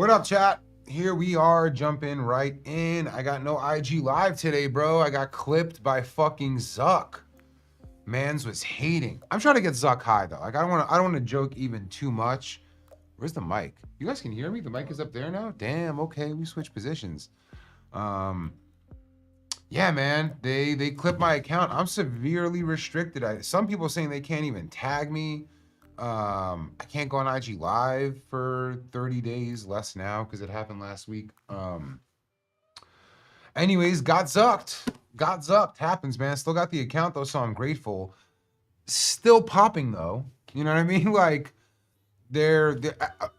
What up, chat? Here we are, jumping right in. I got no IG live today, bro. I got clipped by fucking Zuck. Mans was hating. I'm trying to get Zuck high though. Like I don't want to joke even too much. Where's the mic? You guys can hear me? The mic is up there now? Damn, okay, we switched positions. Yeah, man. They clipped my account. I'm severely restricted. Some people saying they can't even tag me. I can't go on IG Live for 30 days, less now because it happened last week. Anyways, got zucked. Got zucked. Happens, man. Still got the account though, so I'm grateful. Still popping though. You know what I mean? Like, the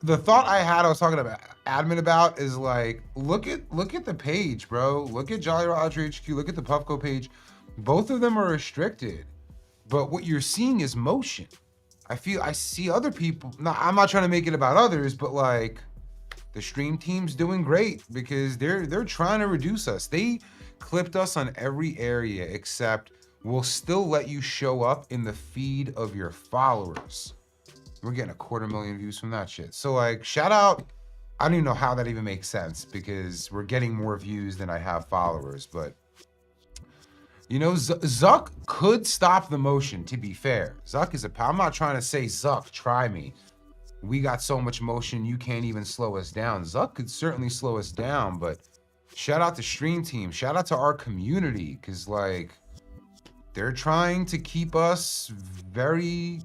thought I was talking about admin about is like, look at the page, bro. Look at Jolly Roger HQ. Look at the Puffco page. Both of them are restricted, but what you're seeing is motion. I see other people. Now, I'm not trying to make it about others, but like the stream team's doing great because they're trying to reduce us. They clipped us on every area except we'll still let you show up in the feed of your followers. We're getting 250,000 views from that shit. So like, shout out. I don't even know how that even makes sense because we're getting more views than I have followers, but you know, Zuck could stop the motion, to be fair. Zuck is I'm not trying to say, Zuck, try me. We got so much motion, you can't even slow us down. Zuck could certainly slow us down, but shout out to Stream Team. Shout out to our community, because, like, they're trying to keep us very...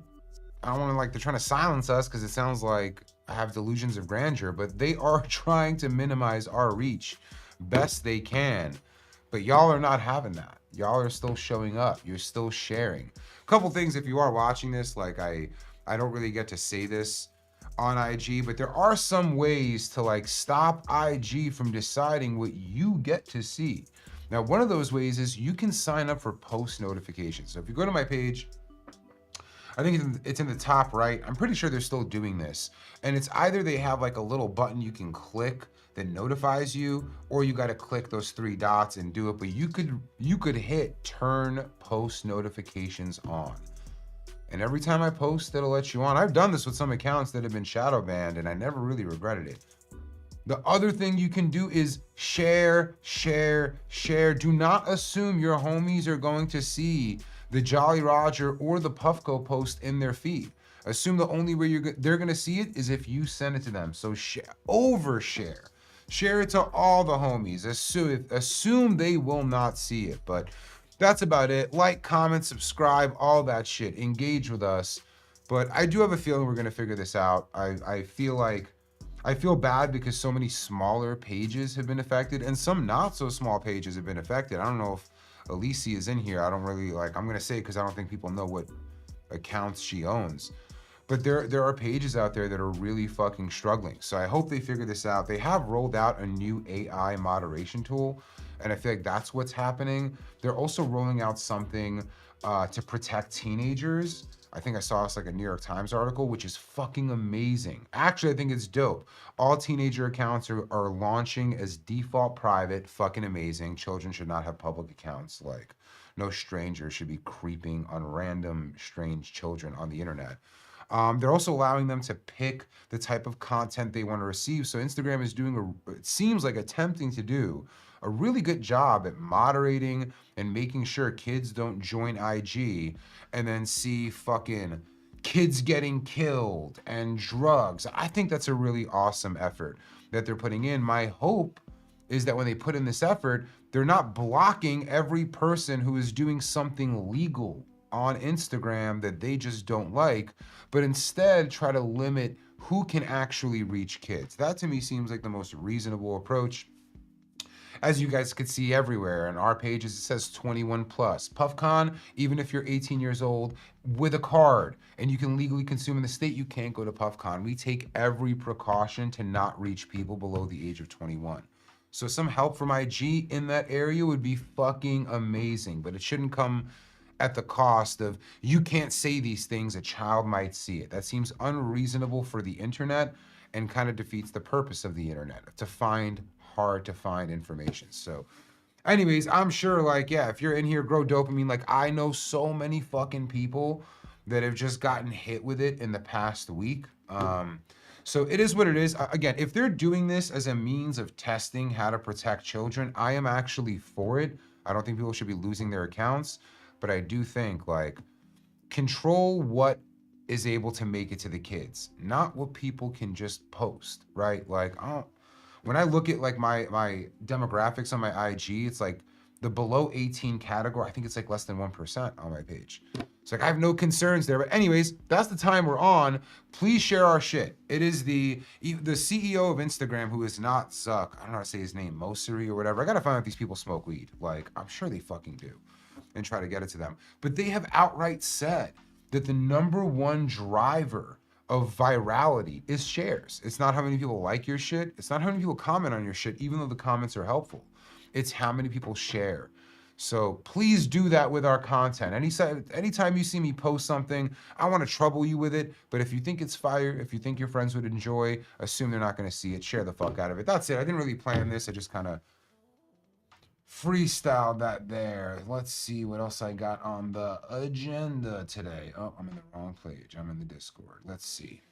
I don't want to, like, they're trying to silence us, because it sounds like I have delusions of grandeur, but they are trying to minimize our reach best they can. But y'all are not having that. Y'all are still showing up. You're still sharing. A couple things, if you are watching this, like I don't really get to say this on IG, but there are some ways to like stop IG from deciding what you get to see. Now, one of those ways is you can sign up for post notifications. So if you go to my page, I think it's in the top right. I'm pretty sure they're still doing this. And it's either they have like a little button you can click that notifies you, or you got to click those 3 dots and do it. But you could hit turn post notifications on. And every time I post, it'll let you on. I've done this with some accounts that have been shadow banned and I never really regretted it. The other thing you can do is share, share, share. Do not assume your homies are going to see the Jolly Roger or the Puffco post in their feed. Assume the only way they're gonna see it is if you send it to them. So overshare. Share it to all the homies. Assume they will not see it, but that's about it. Like, comment, subscribe, all that shit. Engage with us. But I do have a feeling we're gonna figure this out. I feel bad because so many smaller pages have been affected and some not so small pages have been affected. I don't know if Alicia is in here. I don't really I'm gonna say because I don't think people know what accounts she owns. But there are pages out there that are really fucking struggling. So I hope they figure this out. They have rolled out a new AI moderation tool, and I feel like that's what's happening. They're also rolling out something to protect teenagers. I think I saw this like a New York Times article, which is fucking amazing. Actually, I think it's dope. All teenager accounts are launching as default private. Fucking amazing. Children should not have public accounts. Like, no stranger should be creeping on random strange children on the internet. They're also allowing them to pick the type of content they want to receive. So Instagram is doing it seems like attempting to do a really good job at moderating and making sure kids don't join IG and then see fucking kids getting killed and drugs. I think that's a really awesome effort that they're putting in. My hope is that when they put in this effort, they're not blocking every person who is doing something legal on Instagram that they just don't like, but instead try to limit who can actually reach kids. That to me seems like the most reasonable approach. As you guys could see everywhere on our pages, it says 21 plus. PuffCon, even if you're 18 years old with a card and you can legally consume in the state, you can't go to PuffCon. We take every precaution to not reach people below the age of 21. So some help from IG in that area would be fucking amazing, but it shouldn't come at the cost of you can't say these things, a child might see it. That seems unreasonable for the internet and kind of defeats the purpose of the internet, to find hard to find information. So anyways, I'm sure like, yeah, if you're in here, grow dopamine. Like I know so many fucking people that have just gotten hit with it in the past week. So it is what it is. Again, if they're doing this as a means of testing how to protect children, I am actually for it. I don't think people should be losing their accounts, but I do think like control what is able to make it to the kids, not what people can just post, right? Like, when I look at like my demographics on my IG, it's like the below 18 category, I think it's like less than 1% on my page. It's like I have no concerns there. But anyways, that's the time we're on. Please share our shit. It is the CEO of Instagram, who is not Zuck. I don't know how to say his name, Moseri or whatever. I gotta find out if these people smoke weed. Like, I'm sure they fucking do, and try to get it to them. But they have outright said that the number one driver of virality is shares. It's not how many people like your shit. It's not how many people comment on your shit, even though the comments are helpful. It's how many people share. So please do that with our content. Anytime you see me post something, I want to trouble you with it. But if you think it's fire, if you think your friends would enjoy, assume they're not going to see it. Share the fuck out of it. That's it. I didn't really plan this. I just kind of freestyled that there. Let's see what else I got on the agenda today. Oh, I'm in the wrong page. I'm in the Discord. Let's see.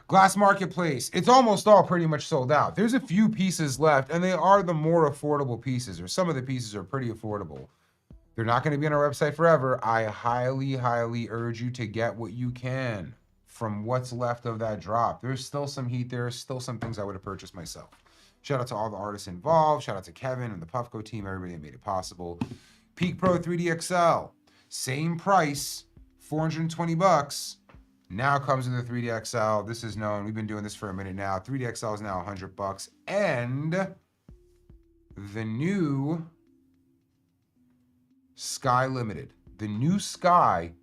Glass Marketplace. It's almost all pretty much sold out. There's a few pieces left, and they are the more affordable pieces, or some of the pieces are pretty affordable. They're not going to be on our website forever. I highly, highly urge you to get what you can from what's left of that drop. There's still some heat there. Still some things I would have purchased myself. Shout out to all the artists involved. Shout out to Kevin and the Puffco team, everybody that made it possible. Peak Pro 3D XL, same price, $420. Now comes in the 3D XL. This is known. We've been doing this for a minute now. 3D XL is now $100. And the new Sky Limited. The new Storm.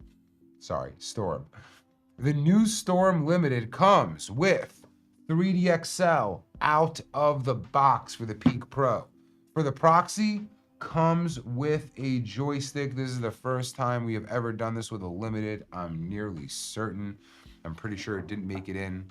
The new Storm Limited comes with 3D XL out of the box for the Peak Pro. For the Proxy, comes with a joystick. This is the first time we have ever done this with a limited. I'm nearly certain. I'm pretty sure it didn't make it in.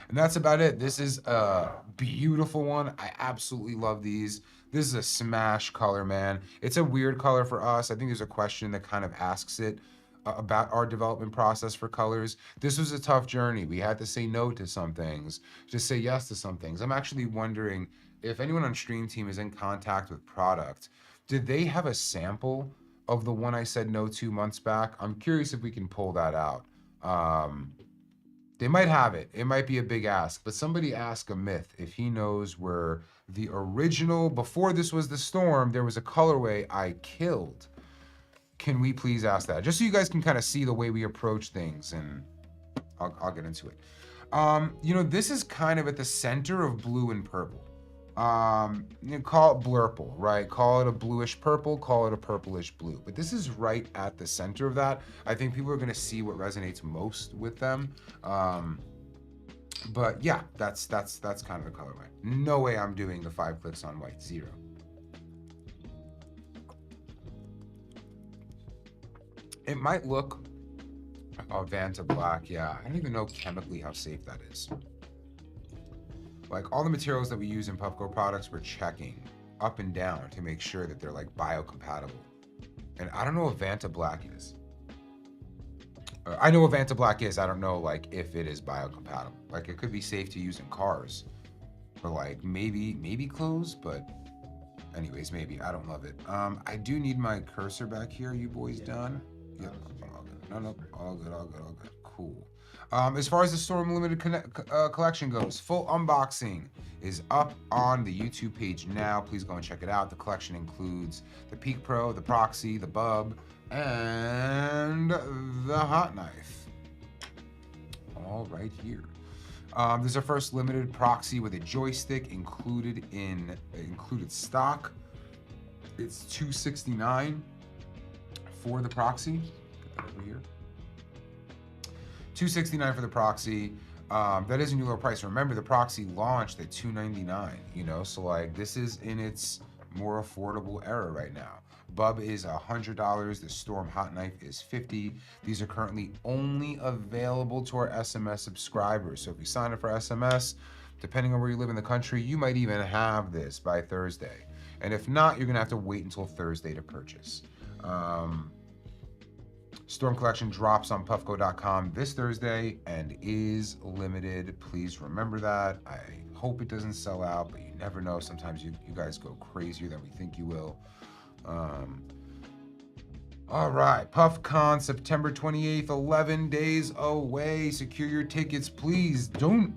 And that's about it. This is a beautiful one. I absolutely love these. This is a smash color, man. It's a weird color for us. I think there's a question that kind of asks it about our development process for colors. This was a tough journey. We had to say no to some things, just say yes to some things. I'm actually wondering if anyone on Stream Team is in contact with product. Did they have a sample of the one I said no to months back? I'm curious if we can pull that out. They might have it. It might be a big ask, but somebody ask a myth if he knows where the original, before this was the Storm, there was a colorway I killed. Can we please ask that? Just so you guys can kind of see the way we approach things, and I'll get into it. You know, this is kind of at the center of blue and purple. You call it blurple, right? Call it a bluish purple, call it a purplish blue. But this is right at the center of that. I think people are going to see what resonates most with them. But yeah, that's kind of the colorway. No way I'm doing the 5 clicks on white. Zero. It might look Vanta black. Yeah, I don't even know chemically how safe that is. Like all the materials that we use in Puffco products, we're checking up and down to make sure that they're like biocompatible. And I don't know what Vanta black is. I know what Vanta black is. I don't know like if it is biocompatible. Like it could be safe to use in cars, or like maybe clothes, but anyways, maybe. I don't love it. I do need my cursor back here. You boys done? Yeah. All good. No, all good. Cool. As far as the Storm Limited collection goes, full unboxing is up on the YouTube page now. Please go and check it out. The collection includes the Peak Pro, the Proxy, the Bub, and the Hot Knife. All right here. This is our first limited Proxy with a joystick included stock. It's $269 for the Proxy. Get that over here. $269 for the Proxy. That is a new low price. Remember, the Proxy launched at $299. You know, so like this is in its more affordable era right now. Bub is $100. The Storm Hot Knife is $50. These are currently only available to our SMS subscribers. So if you sign up for SMS, depending on where you live in the country, you might even have this by Thursday. And if not, you're gonna have to wait until Thursday to purchase. Storm Collection drops on puffco.com this Thursday and is limited. Please remember that. I hope it doesn't sell out, but you never know. Sometimes you guys go crazier than we think you will. All right, PuffCon, September 28th, 11 days away. Secure your tickets, please. Do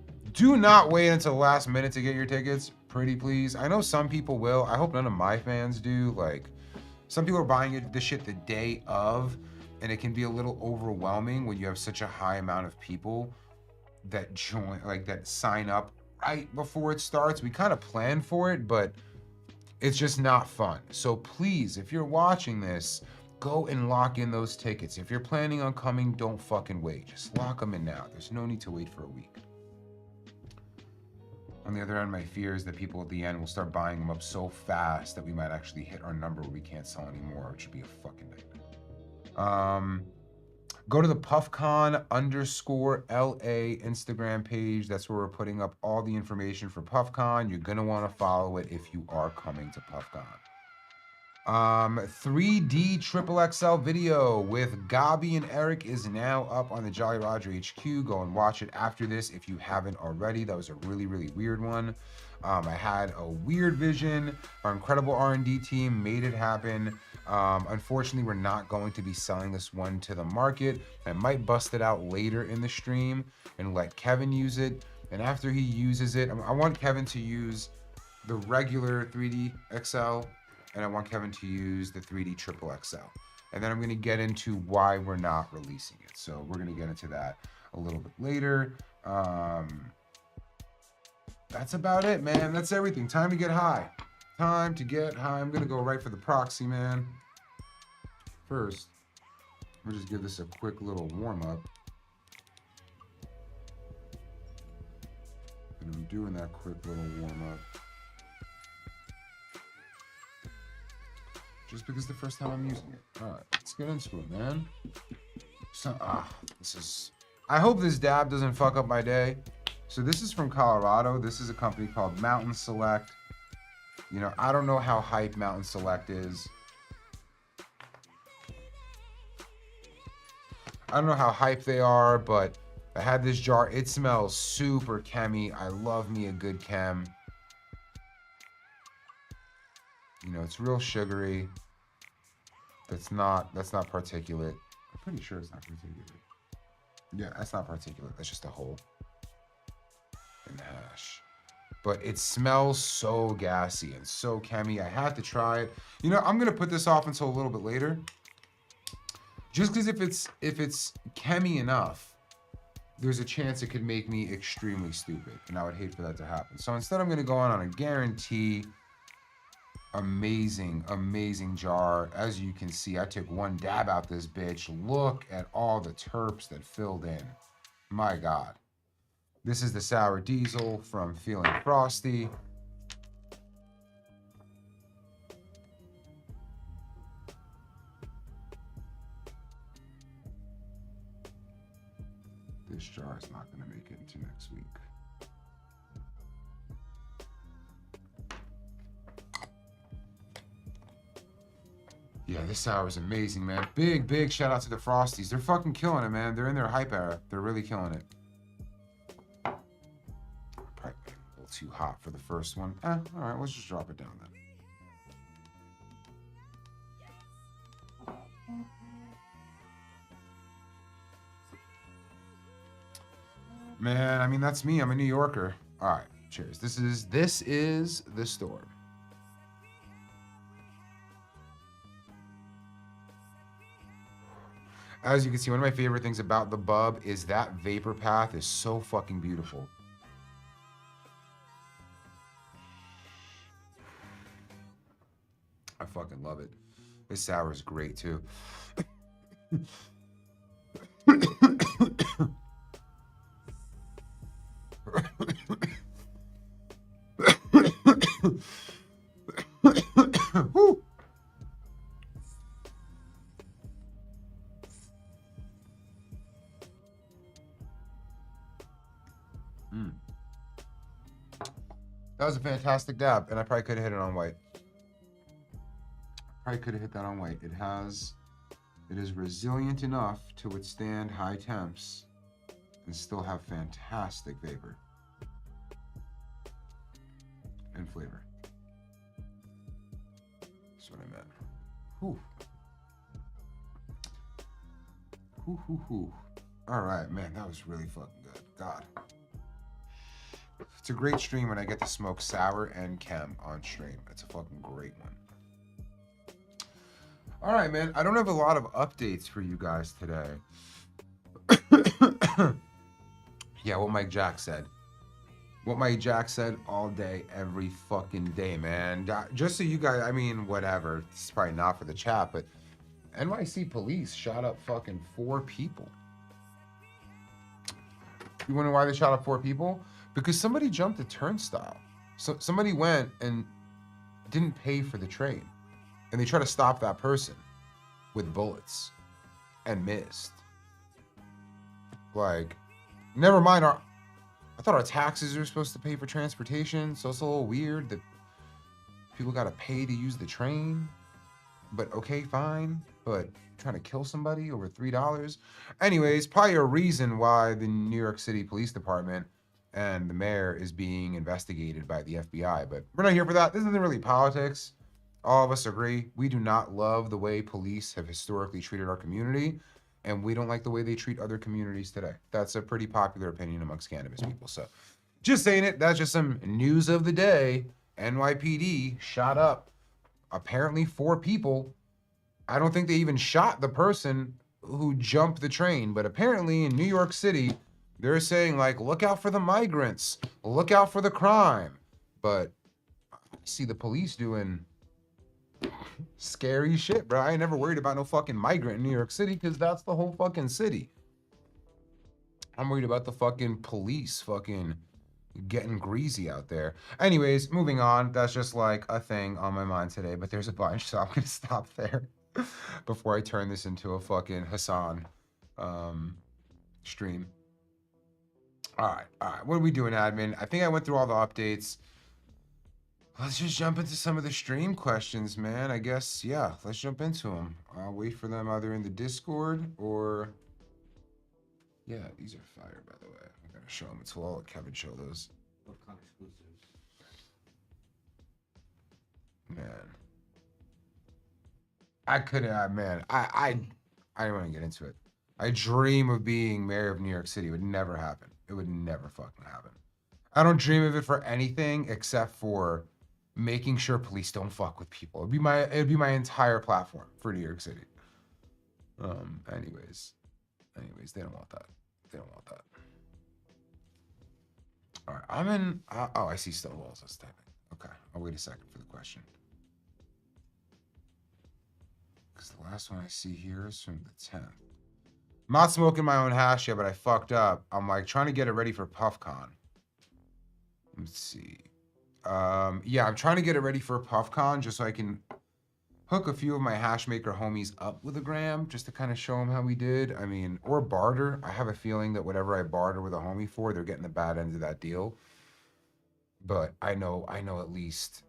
not wait until the last minute to get your tickets. Pretty please. I know some people will. I hope none of my fans do. Like, some people are buying this shit the day of, and it can be a little overwhelming when you have such a high amount of people that join, like that sign up right before it starts. We kind of plan for it, but it's just not fun. So please, if you're watching this, go and lock in those tickets. If you're planning on coming, don't fucking wait. Just lock them in now. There's no need to wait for a week. On the other hand, my fear is that people at the end will start buying them up so fast that we might actually hit our number where we can't sell anymore, which would be a fucking nightmare. Go to the puffcon_LA Instagram page. That's where we're putting up all the information for PuffCon. You're gonna want to follow it if you are coming to PuffCon. 3D XXL video with Gabi and Eric is now up on the Jolly Roger HQ. Go and watch it after this if you haven't already. That was a really, really weird one. I had a weird vision. Our incredible R&D team made it happen. Unfortunately, we're not going to be selling this one to the market. I might bust it out later in the stream and let Kevin use it. And after he uses it, I want Kevin to use the regular 3D XL, and I want Kevin to use the 3D XXL. And then I'm gonna get into why we're not releasing it. So we're gonna get into that a little bit later. That's about it, man. That's everything. Time to get high. Time to get high. I'm gonna go right for the proxy, man. First, we'll just give this a quick little warm up. And I'm doing that quick little warm up just because the first time I'm using it. All right, let's get into it, man. So, I hope this dab doesn't fuck up my day. So this is from Colorado. This is a company called Mountain Select. You know, I don't know how hype Mountain Select is. I don't know how hype they are, but I had this jar. It smells super chemy. I love me a good chem. You know, it's real sugary. That's not particulate. I'm pretty sure it's not particulate. Yeah, that's not particulate. That's just a hole in the hash. But it smells so gassy and so chemy. I had to try it. You know, I'm gonna put this off until a little bit later. Just because if it's chemy enough, there's a chance it could make me extremely stupid, and I would hate for that to happen. So instead, I'm gonna go on a guarantee. Amazing jar. As you can see, I took one dab out this bitch. Look at all the terps that filled in. My God. This is the Sour Diesel from Feeling Frosty. This jar is not going to make it into next week. Yeah, this sour is amazing, man. Big shout out to the Frosties. They're fucking killing it, man. They're in their hype era. They're really killing it. Probably a little too hot for the first one. All right, let's just drop it down then. Man, I mean, that's me. I'm a New Yorker. All right, cheers. This is the Storm. As you can see, one of my favorite things about the bub is that vapor path is so fucking beautiful. I fucking love it. This sour is great too. That was a fantastic dab, and I probably could have hit it on white. Probably could have hit that on white. It has It is resilient enough to withstand high temps and still have fantastic vapor and flavor. That's what I meant. Whew. Whew. All right, man, that was really fucking good. God. It's a great stream when I get to smoke sour and chem on stream. It's a fucking great one. All right, man. I don't have a lot of updates for you guys today. Yeah, what Mike Jack said. What Mike Jack said all day, every fucking day, man. Just so you guys, I mean, whatever. This is probably not for the chat, but NYC police shot up fucking 4 people. You wonder why they shot up 4 people? Because somebody jumped a turnstile. So somebody went and didn't pay for the train. And they tried to stop that person with bullets and missed. Like, never mind I thought our taxes were supposed to pay for transportation, so it's a little weird that people gotta pay to use the train. But okay, fine. But trying to kill somebody over $3. Anyways, probably a reason why the New York City Police Department and the mayor is being investigated by the FBI. But we're not here for that. This isn't really politics. All of us agree. We do not love the way police have historically treated our community, and we don't like the way they treat other communities today. That's a pretty popular opinion amongst cannabis people. So just saying it. That's just some news of the day. NYPD shot up apparently 4 people. I don't think they even shot the person who jumped the train, but apparently in New York City, they're saying, like, look out for the migrants, look out for the crime. But I see the police doing scary shit, bro. I ain't never worried about no fucking migrant in New York City because that's the whole fucking city. I'm worried about the fucking police fucking getting greasy out there. Anyways, moving on. That's just like a thing on my mind today, but there's a bunch, so I'm gonna stop there before I turn this into a fucking Hassan stream. All right. What are we doing, admin? I think I went through all the updates. Let's just jump into some of the stream questions, man. I guess, yeah, let's jump into them. I'll wait for them either in the Discord or... Yeah, these are fire, by the way. I'm going to show them. It's well, I'll let Kevin show those. puffco exclusives. Man. I couldn't, man. I don't want to get into it. I dream of being mayor of New York City. It would never happen. It would never fucking happen. I don't dream of it for anything except for making sure police don't fuck with people. It'd be my entire platform for New York City. Anyways, they don't want that. They don't want that. All right, I'm in. Oh, I see Stonewalls. That's typing. Okay, I'll wait a second for the question. Because the last one I see here is from the 10th. I'm not smoking my own hash yet, but I fucked up. I'm like trying to get it ready for PuffCon. Let's see. Yeah, I'm trying to get it ready for PuffCon just so I can hook a few of my hash maker homies up with a gram just to kind of show them how we did. I mean, or barter. I have a feeling that whatever I barter with a homie for, they're getting the bad end of that deal. But I know at least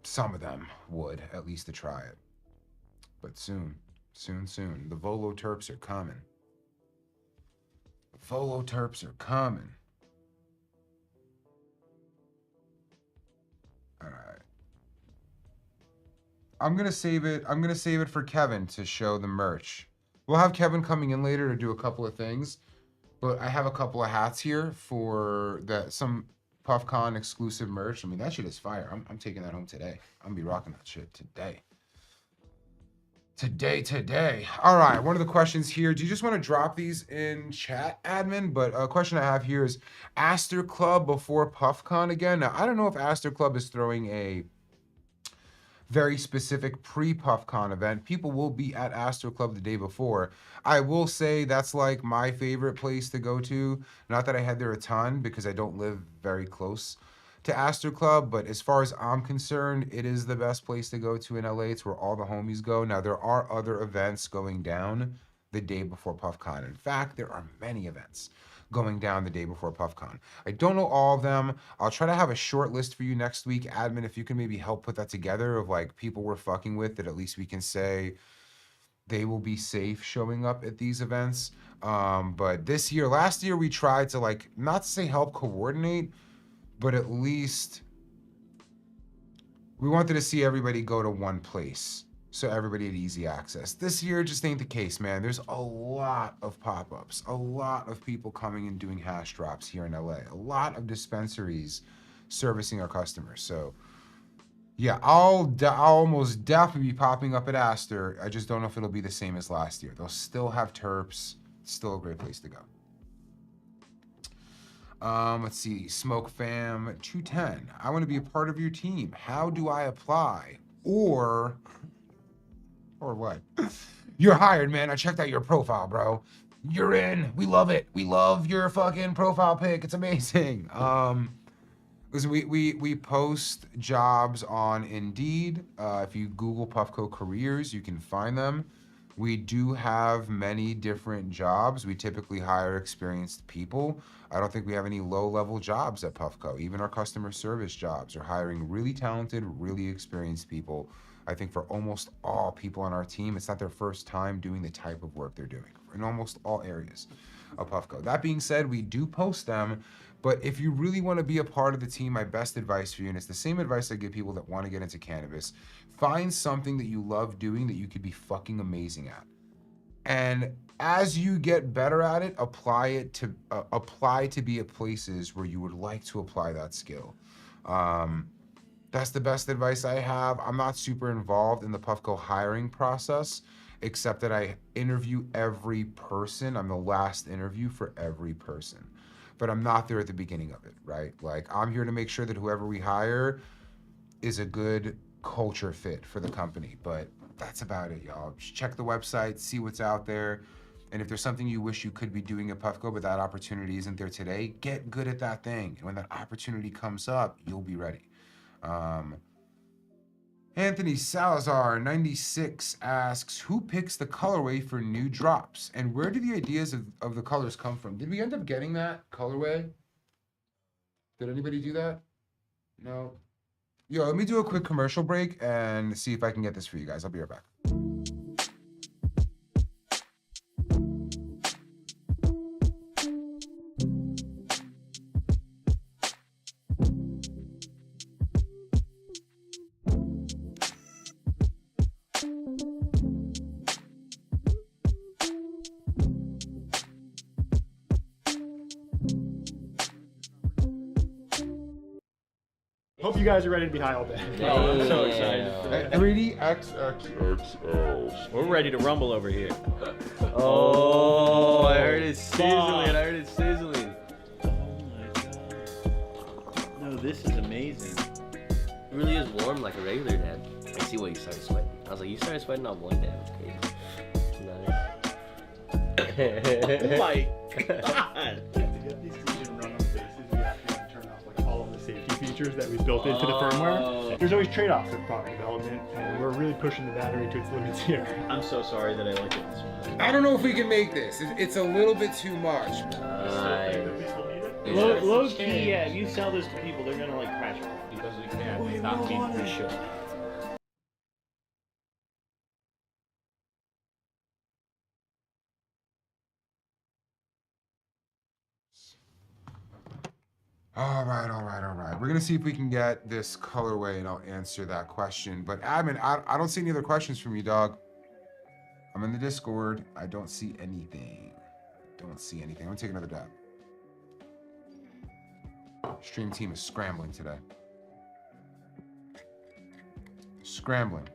some of them would, at least to try it. But soon. The Volo Terps are coming. The Volo Terps are coming. All right. I'm gonna save it for Kevin to show the merch. We'll have Kevin coming in later to do a couple of things, but I have a couple of hats here for some PuffCon exclusive merch. I mean, that shit is fire. I'm taking that home today. I'm gonna be rocking that shit today. Today. All right, one of the questions here. Do you just want to drop these in chat, admin? But a question I have here is Astor Club before PuffCon again. Now, I don't know if Astor Club is throwing a very specific pre-PuffCon event. People will be at Astor Club the day before. I will say that's like my favorite place to go to. Not that I head there a ton because I don't live very close to Astor Club, but as far as I'm concerned, it is the best place to go to in LA. It's where all the homies go. Now, there are other events going down the day before PuffCon. In fact, there are many events going down the day before PuffCon. I don't know all of them. I'll try to have a short list for you next week. Admin, if you can maybe help put that together of like people we're fucking with that at least we can say, they will be safe showing up at these events. But last year we tried to, like, not to say help coordinate, but at least we wanted to see everybody go to one place so everybody had easy access. This year just ain't the case, man. There's a lot of pop-ups, a lot of people coming and doing hash drops here in LA, a lot of dispensaries servicing our customers. So yeah, I'll almost definitely be popping up at Astor. I just don't know if it'll be the same as last year. They'll still have terps. It's still a great place to go. Let's see, Smoke Fam 210. I want to be a part of your team. How do I apply? Or what? You're hired, man. I checked out your profile, bro. You're in. We love it. We love your fucking profile pic. It's amazing. Listen, we post jobs on Indeed. If you Google Puffco careers, you can find them. We do have many different jobs. We typically hire experienced people. I don't think we have any low-level jobs at Puffco. Even our customer service jobs are hiring really talented, really experienced people. I think for almost all people on our team, it's not their first time doing the type of work they're doing in almost all areas of Puffco. That being said, we do post them, but if you really want to be a part of the team, my best advice for you, and it's the same advice I give people that want to get into cannabis, find something that you love doing that you could be fucking amazing at. And as you get better at it, apply to be at places where you would like to apply that skill. That's the best advice I have. I'm not super involved in the Puffco hiring process, except that I interview every person. I'm the last interview for every person, but I'm not there at the beginning of it, right? Like, I'm here to make sure that whoever we hire is a good culture fit for the company, but that's about it, y'all. Just check the website, see what's out there. And if there's something you wish you could be doing at Puffco, but that opportunity isn't there today, get good at that thing. And when that opportunity comes up, you'll be ready. Anthony Salazar 96 asks, who picks the colorway for new drops? And where do the ideas of the colors come from? Did we end up getting that colorway? Did anybody do that? No. Yo, let me do a quick commercial break and see if I can get this for you guys. I'll be right back. Hope you guys are ready to be high all day. Oh, I'm so excited. 3DXXXL. We're ready to rumble over here. Oh, I heard it sizzling. Oh my god. No, this is amazing. It really is warm like a regular dab. I see why you started sweating. I was like, you started sweating on one dab. Okay. Oh my To god. get these to even run on bases, we have to turn off like all of the safety features that we've built into the firmware. There's always trade-offs with product development, and we're really pushing the battery to its limits here. I'm so sorry that I like it this way. I don't know if we can make this. It's a little bit too much. Low key, yeah, if you sell this to people, they're gonna like crash it because we can't. It's not being for sure. All right. We're gonna see if we can get this colorway, and I'll answer that question. But admin, I don't see any other questions from you, dog. I'm in the Discord. I don't see anything. I'm gonna take another dab. Stream team is scrambling today. Scrambling.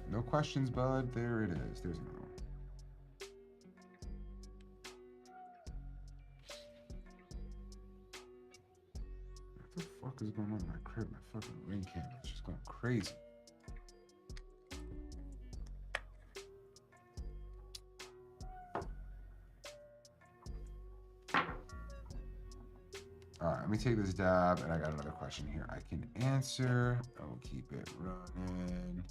No questions, bud. There it is. There's another one. What the fuck is going on in my crib? My fucking ring camera is just going crazy. All right, let me take this dab, and I got another question here I can answer. I will keep it running.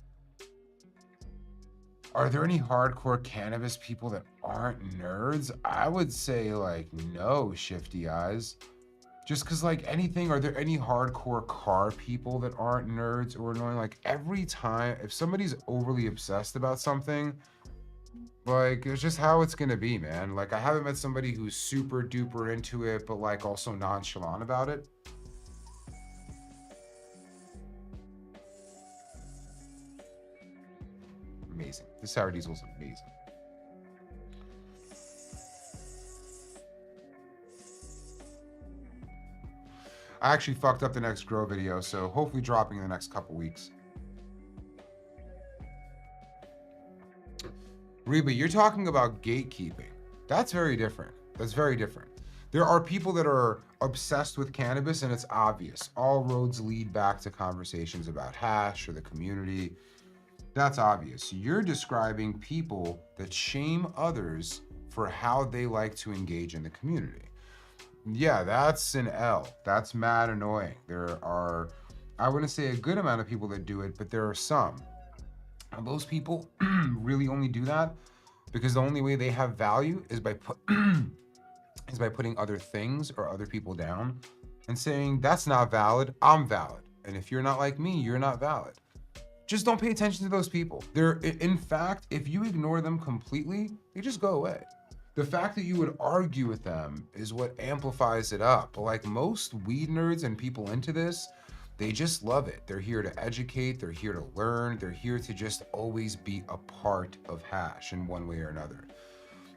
Are there any hardcore cannabis people that aren't nerds? I would say, like, no, Shifty Eyes. Just because, like, anything, are there any hardcore car people that aren't nerds or annoying? Like, every time, if somebody's overly obsessed about something, like, it's just how it's gonna be, man. Like, I haven't met somebody who's super duper into it, but, like, also nonchalant about it. Amazing. This sour diesel's amazing. I actually fucked up the next grow video, so hopefully dropping in the next couple weeks. Reba, you're talking about gatekeeping. That's very different. That's very different. There are people that are obsessed with cannabis, and it's obvious. All roads lead back to conversations about hash or the community. That's obvious. You're describing people that shame others for how they like to engage in the community. Yeah, that's an L. That's mad annoying. There are, I wouldn't say a good amount of people that do it, but there are some. And those people really only do that because the only way they have value is by putting other things or other people down and saying, that's not valid, I'm valid. And if you're not like me, you're not valid. Just don't pay attention to those people. In fact, if you ignore them completely, they just go away. The fact that you would argue with them is what amplifies it up. But like most weed nerds and people into this, they just love it. They're here to educate, they're here to learn, they're here to just always be a part of hash in one way or another.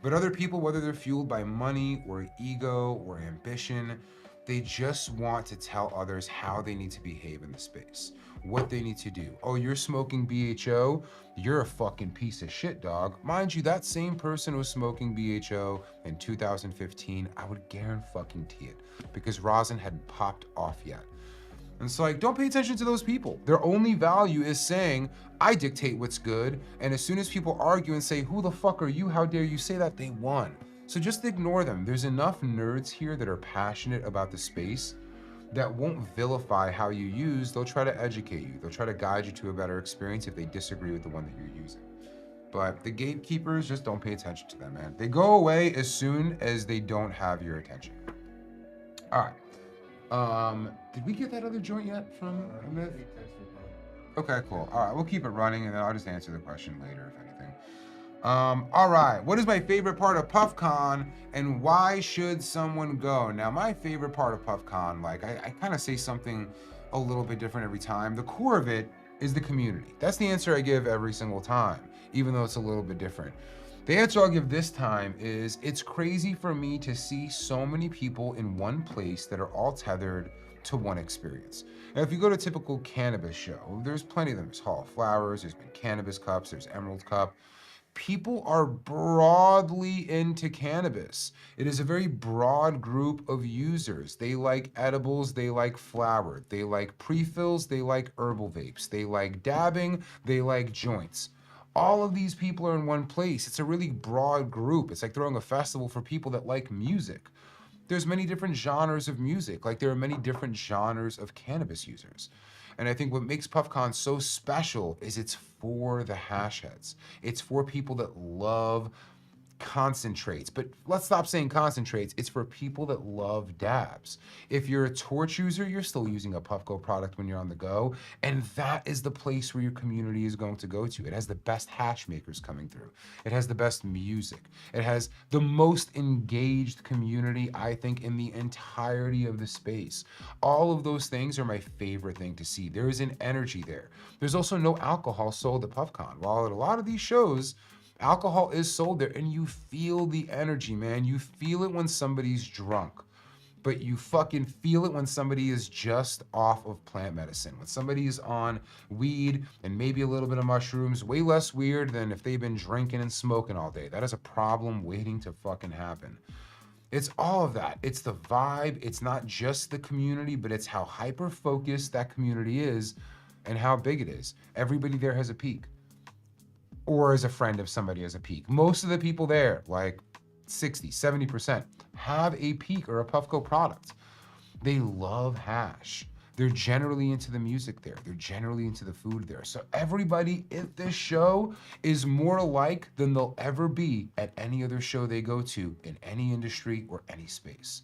But other people, whether they're fueled by money or ego or ambition, they just want to tell others how they need to behave in the space, what they need to do. Oh, you're smoking BHO? You're a fucking piece of shit, dog. Mind you, that same person was smoking BHO in 2015. I would guarantee it because rosin hadn't popped off yet. And it's like, don't pay attention to those people. Their only value is saying, I dictate what's good. And as soon as people argue and say, who the fuck are you? How dare you say that? They won. So just ignore them. There's enough nerds here that are passionate about the space that won't vilify how you use. They'll try to educate you. They'll try to guide you to a better experience if they disagree with the one that you're using. But the gatekeepers, just don't pay attention to them, man. They go away as soon as they don't have your attention. All right. Did we get that other joint yet from Amit? Okay, cool. All right, we'll keep it running and then I'll just answer the question later, if anything. All right, what is my favorite part of PuffCon and why should someone go? Now, my favorite part of PuffCon, like I kind of say something a little bit different every time. The core of it is the community. That's the answer I give every single time, even though it's a little bit different. The answer I'll give this time is it's crazy for me to see so many people in one place that are all tethered to one experience. Now, if you go to a typical cannabis show, there's plenty of them. There's Hall of Flowers, there's been Cannabis Cups, there's Emerald Cup. People are broadly into cannabis. It is a very broad group of users. They like edibles, they like flower, they like pre-fills, they like herbal vapes, they like dabbing, they like joints. All of these people are in one place. It's a really broad group. It's like throwing a festival for people that like music. There's many different genres of music, like there are many different genres of cannabis users. And I think what makes PuffCon so special is it's for the hash heads. It's for people that love concentrates, but let's stop saying concentrates. It's for people that love dabs. If you're a torch user, you're still using a puffco product when you're on the go, and that is the place where your community is going to go to. It has the best hash makers coming through. It has the best music. It has the most engaged community, I think, in the entirety of the space. All of those things are my favorite thing to see. There is an energy there. There's also no alcohol sold at PuffCon. While at a lot of these shows, alcohol is sold there, and you feel the energy, man. You feel it when somebody's drunk, but you fucking feel it when somebody is just off of plant medicine. When somebody is on weed and maybe a little bit of mushrooms, way less weird than if they've been drinking and smoking all day. That is a problem waiting to fucking happen. It's all of that. It's the vibe. It's not just the community, but it's how hyper-focused that community is and how big it is. Everybody there has a peak, or is a friend of somebody has a peak. Most of the people there, like 60, 70%, have a peak or a Puffco product. They love hash. They're generally into the music there. They're generally into the food there. So everybody at this show is more alike than they'll ever be at any other show they go to in any industry or any space.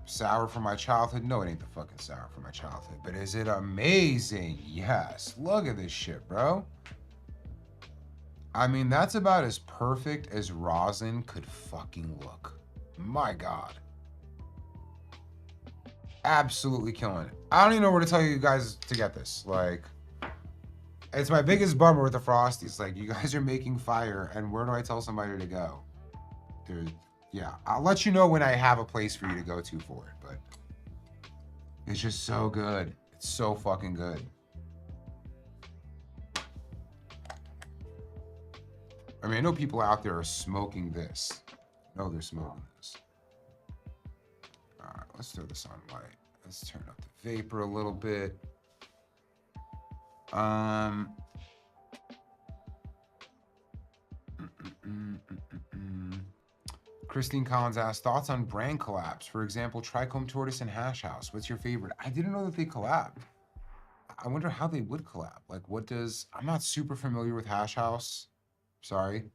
Sour from my childhood? No, it ain't the fucking sour from my childhood. But is it amazing? Yes. Look at this shit, bro. I mean, that's about as perfect as rosin could fucking look. My God. Absolutely killing it. I don't even know where to tell you guys to get this. Like, it's my biggest bummer with the Frosties. Like, you guys are making fire, and where do I tell somebody to go? Dude, yeah. I'll let you know when I have a place for you to go to for it, but it's just so good. It's so fucking good. I mean, I know people out there are smoking this. No, they're smoking this. All right, let's throw this on light. Let's turn up the vapor a little bit. Christine Collins asked, thoughts on brand collabs? For example, Trichome Tortoise and Hash House. What's your favorite? I didn't know that they collab. I wonder how they would collab. Like, what does... I'm not super familiar with Hash House. Sorry.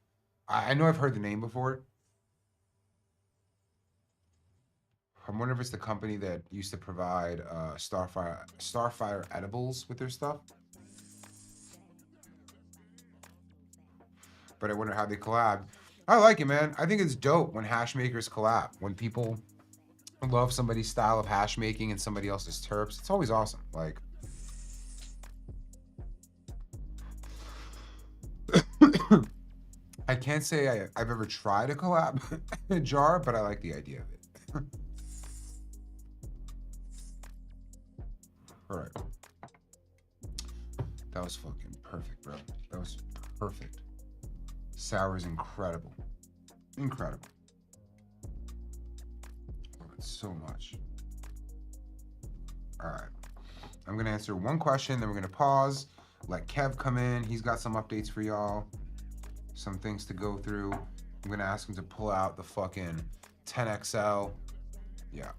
I know I've heard the name before. I'm wondering if it's the company that used to provide Starfire edibles with their stuff. But I wonder how they collab. I like it, man. I think it's dope when hash makers collab. When people love somebody's style of hash making and somebody else's terps, it's always awesome. Like, I can't say I've ever tried a collab jar, but I like the idea of it. All right. That was fucking perfect, bro. That was perfect. Sour is incredible. Incredible. Love it so much. All right. I'm going to answer one question, then we're going to pause, let Kev come in. He's got some updates for y'all, some things to go through. I'm going to ask him to pull out the fucking 10XL. Yeah.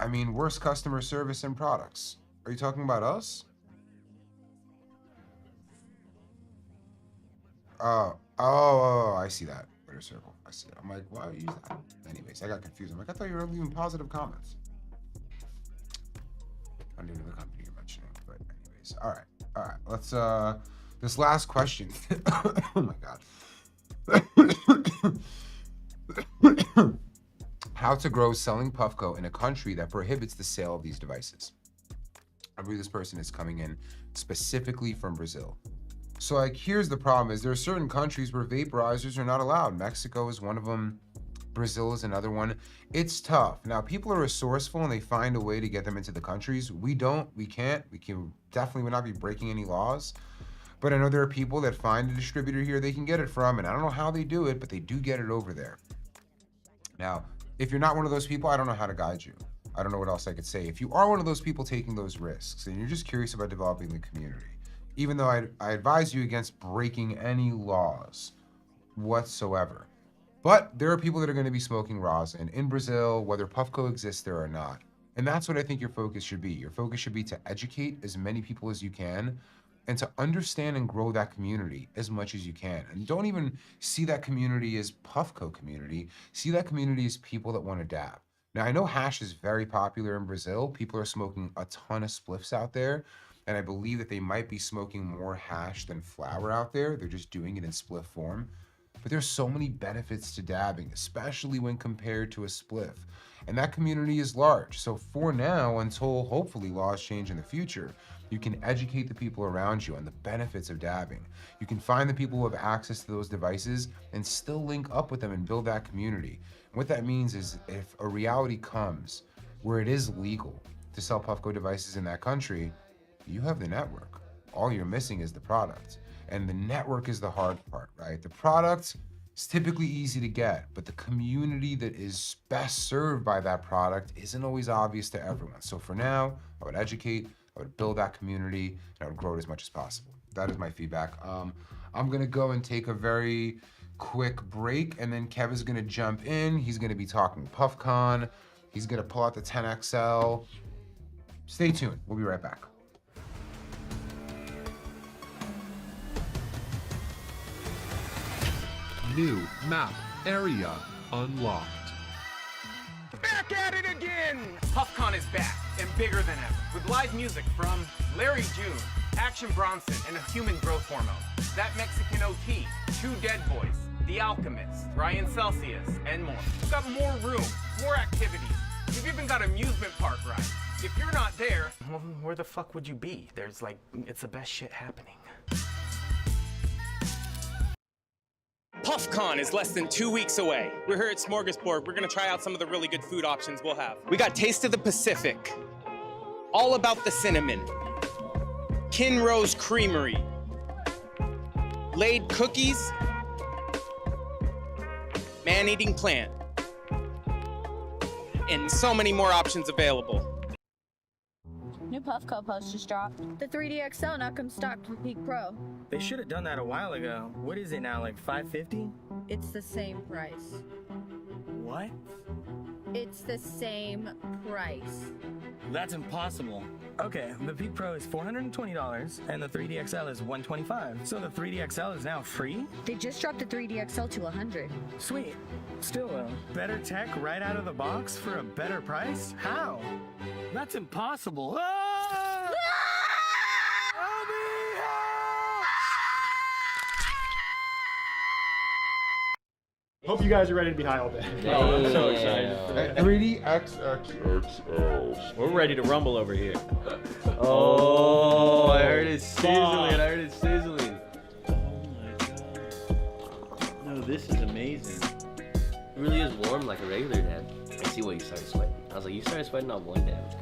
I mean, worst customer service and products. Are you talking about us? Oh, I see that. Twitter circle. I see it. I'm like, why would you use that? Anyways, I got confused. I'm like, I thought you were leaving positive comments. I knew the company you're mentioning, but anyways. All right. Let's, this last question. Oh my God. How to grow selling puffco in a country that prohibits the sale of these devices. I believe this person is coming in specifically from Brazil. So like, here's the problem is there are certain countries where vaporizers are not allowed. Mexico is one of them. Brazil is another one. It's tough. Now, people are resourceful and they find a way to get them into the countries. We don't, we can definitely would not be breaking any laws. But I know there are people that find a distributor here they can get it from, and I don't know how they do it, but they do get it over there. Now, if you're not one of those people, I don't know how to guide you. I don't know what else I could say. If you are one of those people taking those risks and you're just curious about developing the community, even though I advise you against breaking any laws whatsoever. But there are people that are going to be smoking rosin in Brazil, whether puffco exists there or not. And that's what I think your focus should be. Your focus should be to educate as many people as you can and to understand and grow that community as much as you can. And don't even see that community as puffco community. See that community as people that want to dab. Now, I know hash is very popular in Brazil. People are smoking a ton of spliffs out there. And I believe that they might be smoking more hash than flower out there. They're just doing it in spliff form. But there's so many benefits to dabbing, especially when compared to a spliff. And that community is large. So for now, until hopefully laws change in the future, you can educate the people around you on the benefits of dabbing. You can find the people who have access to those devices and still link up with them and build that community. And what that means is if a reality comes where it is legal to sell puffco devices in that country, you have the network. All you're missing is the product. And the network is the hard part, right? The product is typically easy to get, but the community that is best served by that product isn't always obvious to everyone. So for now, I would educate, I would build that community, and I would grow it as much as possible. That is my feedback. I'm gonna go and take a very quick break, and then Kev is gonna jump in. He's gonna be talking PuffCon. He's gonna pull out the 10XL. Stay tuned, we'll be right back. New map area unlocked. Back at it again! PuffCon is back and bigger than ever with live music from Larry June, Action Bronson, and a human growth hormone. That Mexican OT, Two Dead Boys, The Alchemist, Ryan Celsius, and more. We've got more room, more activities. We've even got amusement park rides. If you're not there, well, where the fuck would you be? There's like, it's the best shit happening. PuffCon is less than 2 weeks away. We're here at Smorgasbord. We're gonna try out some of the really good food options we'll have. We got Taste of the Pacific, All About the Cinnamon, Kinrose Creamery, Laid Cookies, Man-Eating Plant, and so many more options available. New puffco posters dropped. The 3D XL now comes stocked with Peak Pro. They should have done that a while ago. What is it now, like $550? It's the same price. What? It's the same price. That's impossible. Okay, the Peak Pro is $420 and the 3D XL is $125. So the 3D XL is now free? They just dropped the 3D XL to $100. Sweet. Still, better tech right out of the box for a better price? How? That's impossible. Ah! Help me! Hope you guys are ready to be high all day. Oh, I'm so excited for that. 3D XXXL. We're ready to rumble over here. Oh, I heard it sizzling. I heard it sizzling. Oh my god. No, this is amazing. It really is warm like a regular dad. I see why you started sweating. I was like, you started sweating on one dad.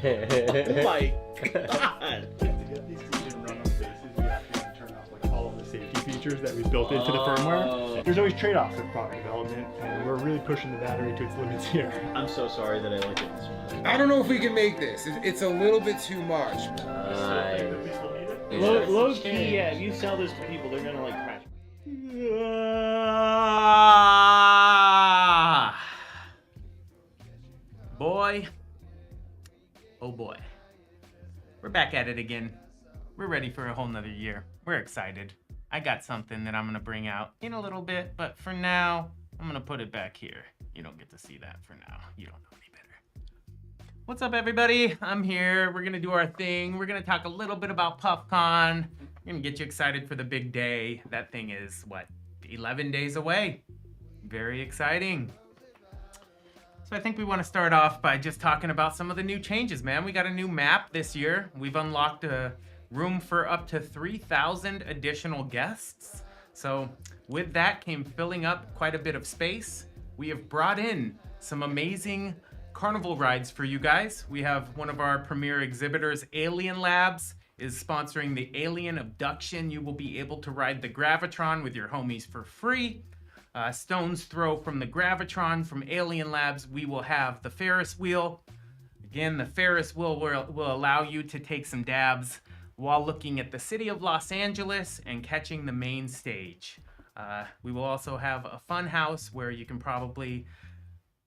Oh my god. To get these to even run on bases, we have to turn off like all of the safety features that we've built into the firmware. There's always trade-offs with product development, and we're really pushing the battery to its limits here. I'm so sorry that I like it this way. I don't know if we can make this. It's a little bit too much. Low key, yeah, if you sell this to people, they're gonna like crash. Boy, oh boy, we're back at it again. We're ready for a whole nother year. We're excited. I got something that I'm gonna bring out in a little bit, but for now, I'm gonna put it back here. You don't get to see that for now. You don't know any better. What's up, everybody? I'm here. We're gonna do our thing. We're gonna talk a little bit about PuffCon. We're gonna get you excited for the big day. That thing is, what, 11 days away. Very exciting. So I think we want to start off by just talking about some of the new changes, man. We got a new map this year. We've unlocked a room for up to 3,000 additional guests. So with that came filling up quite a bit of space. We have brought in some amazing carnival rides for you guys. We have one of our premier exhibitors, Alien Labs, is sponsoring the Alien Abduction. You will be able to ride the Gravitron with your homies for free. Stone's throw from the Gravitron from Alien Labs. We will have the Ferris wheel. Again, the Ferris wheel will allow you to take some dabs while looking at the city of Los Angeles and catching the main stage. We will also have a fun house where you can probably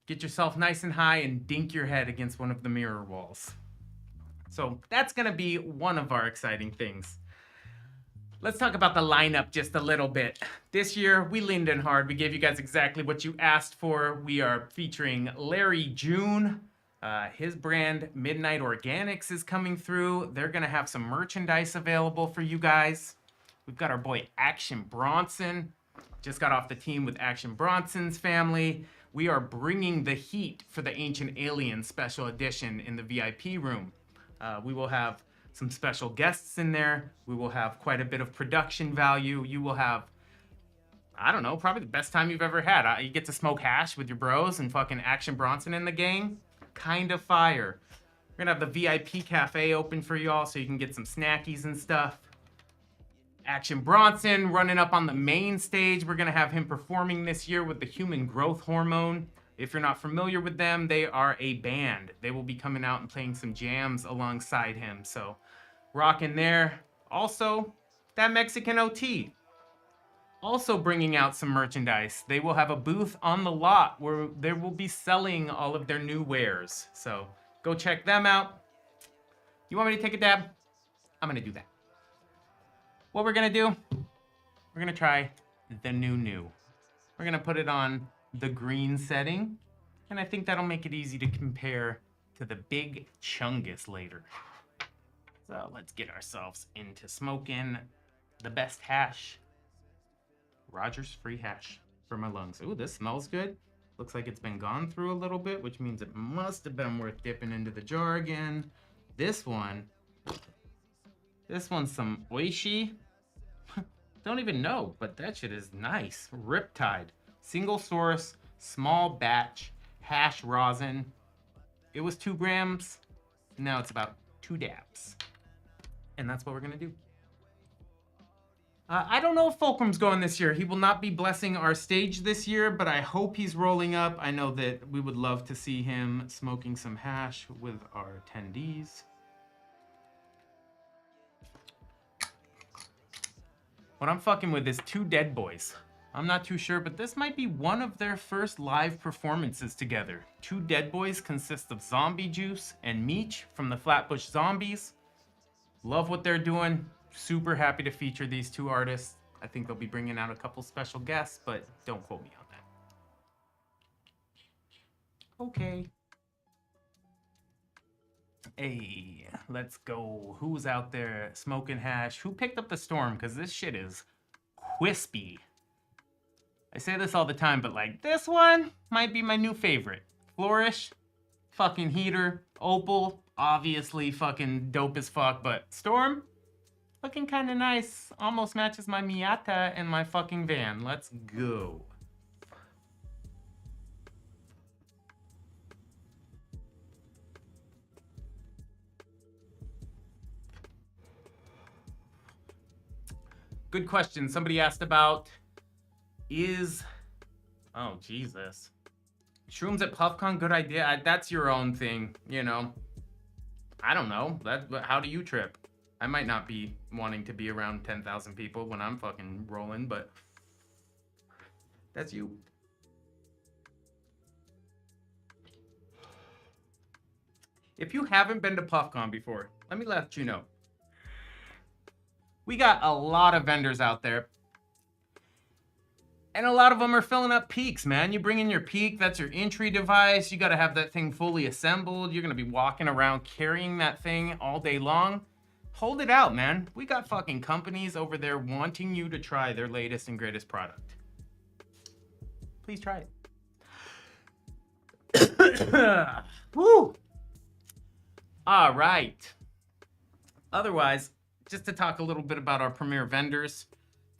get yourself nice and high and dink your head against one of the mirror walls. So that's gonna be one of our exciting things. Let's talk about the lineup just a little bit. This year, we leaned in hard. We gave you guys exactly what you asked for. We are featuring Larry June. His brand, Midnight Organics, is coming through. They're gonna have some merchandise available for you guys. We've got our boy Action Bronson. Just got off the team with Action Bronson's family. We are bringing the heat for the Ancient Aliens special edition in the VIP room. We will have some special guests in there. We will have quite a bit of production value. You will have, I don't know, probably the best time you've ever had. You get to smoke hash with your bros and fucking Action Bronson in the gang. Kind of fire. We're gonna have the VIP cafe open for y'all so you can get some snackies and stuff. Action Bronson running up on the main stage. We're gonna have him performing this year with the Human Growth Hormone. If you're not familiar with them, they are a band. They will be coming out and playing some jams alongside him. So rocking there. Also, that Mexican OT. Also bringing out some merchandise. They will have a booth on the lot where they will be selling all of their new wares. So go check them out. You want me to take a dab? I'm gonna do that. What we're gonna do, we're gonna try the new. We're gonna put it on the green setting, and I think that'll make it easy to compare to the big Chungus later. So let's get ourselves into smoking the best hash. Rogers free hash for my lungs. Ooh, this smells good. Looks like it's been gone through a little bit, which means it must have been worth dipping into the jar again. This one's some Oishi. Don't even know, but that shit is nice. Riptide. Single source, small batch, hash rosin. It was 2 grams. Now it's about 2 dabs. And that's what we're gonna do. I don't know if Fulcrum's going this year. He will not be blessing our stage this year, but I hope he's rolling up. I know that we would love to see him smoking some hash with our attendees. What I'm fucking with is 2 Dead Boys. I'm not too sure, but this might be one of their first live performances together. 2 Dead Boys consist of Zombie Juice and Meech from the Flatbush Zombies. Love what they're doing. Super happy to feature these 2 artists. I think they'll be bringing out a couple special guests, but don't quote me on that. Okay. Hey, let's go. Who's out there smoking hash? Who picked up the storm? Because this shit is crispy. I say this all the time, but like this one might be my new favorite. Flourish, fucking heater. Opal, obviously fucking dope as fuck, but Storm, looking kind of nice. Almost matches my Miata and my fucking van. Let's go. Good question. Somebody asked about oh Jesus. Shrooms at PuffCon, good idea. That's your own thing, you know. I don't know. How do you trip? I might not be wanting to be around 10,000 people when I'm fucking rolling, but that's you. If you haven't been to PuffCon before, let me let you know. We got a lot of vendors out there. And a lot of them are filling up peaks, man. You bring in your peak, that's your entry device. You got to have that thing fully assembled. You're going to be walking around carrying that thing all day long. Hold it out, man. We got fucking companies over there wanting you to try their latest and greatest product. Please try it. Woo! All right. Otherwise, just to talk a little bit about our premier vendors.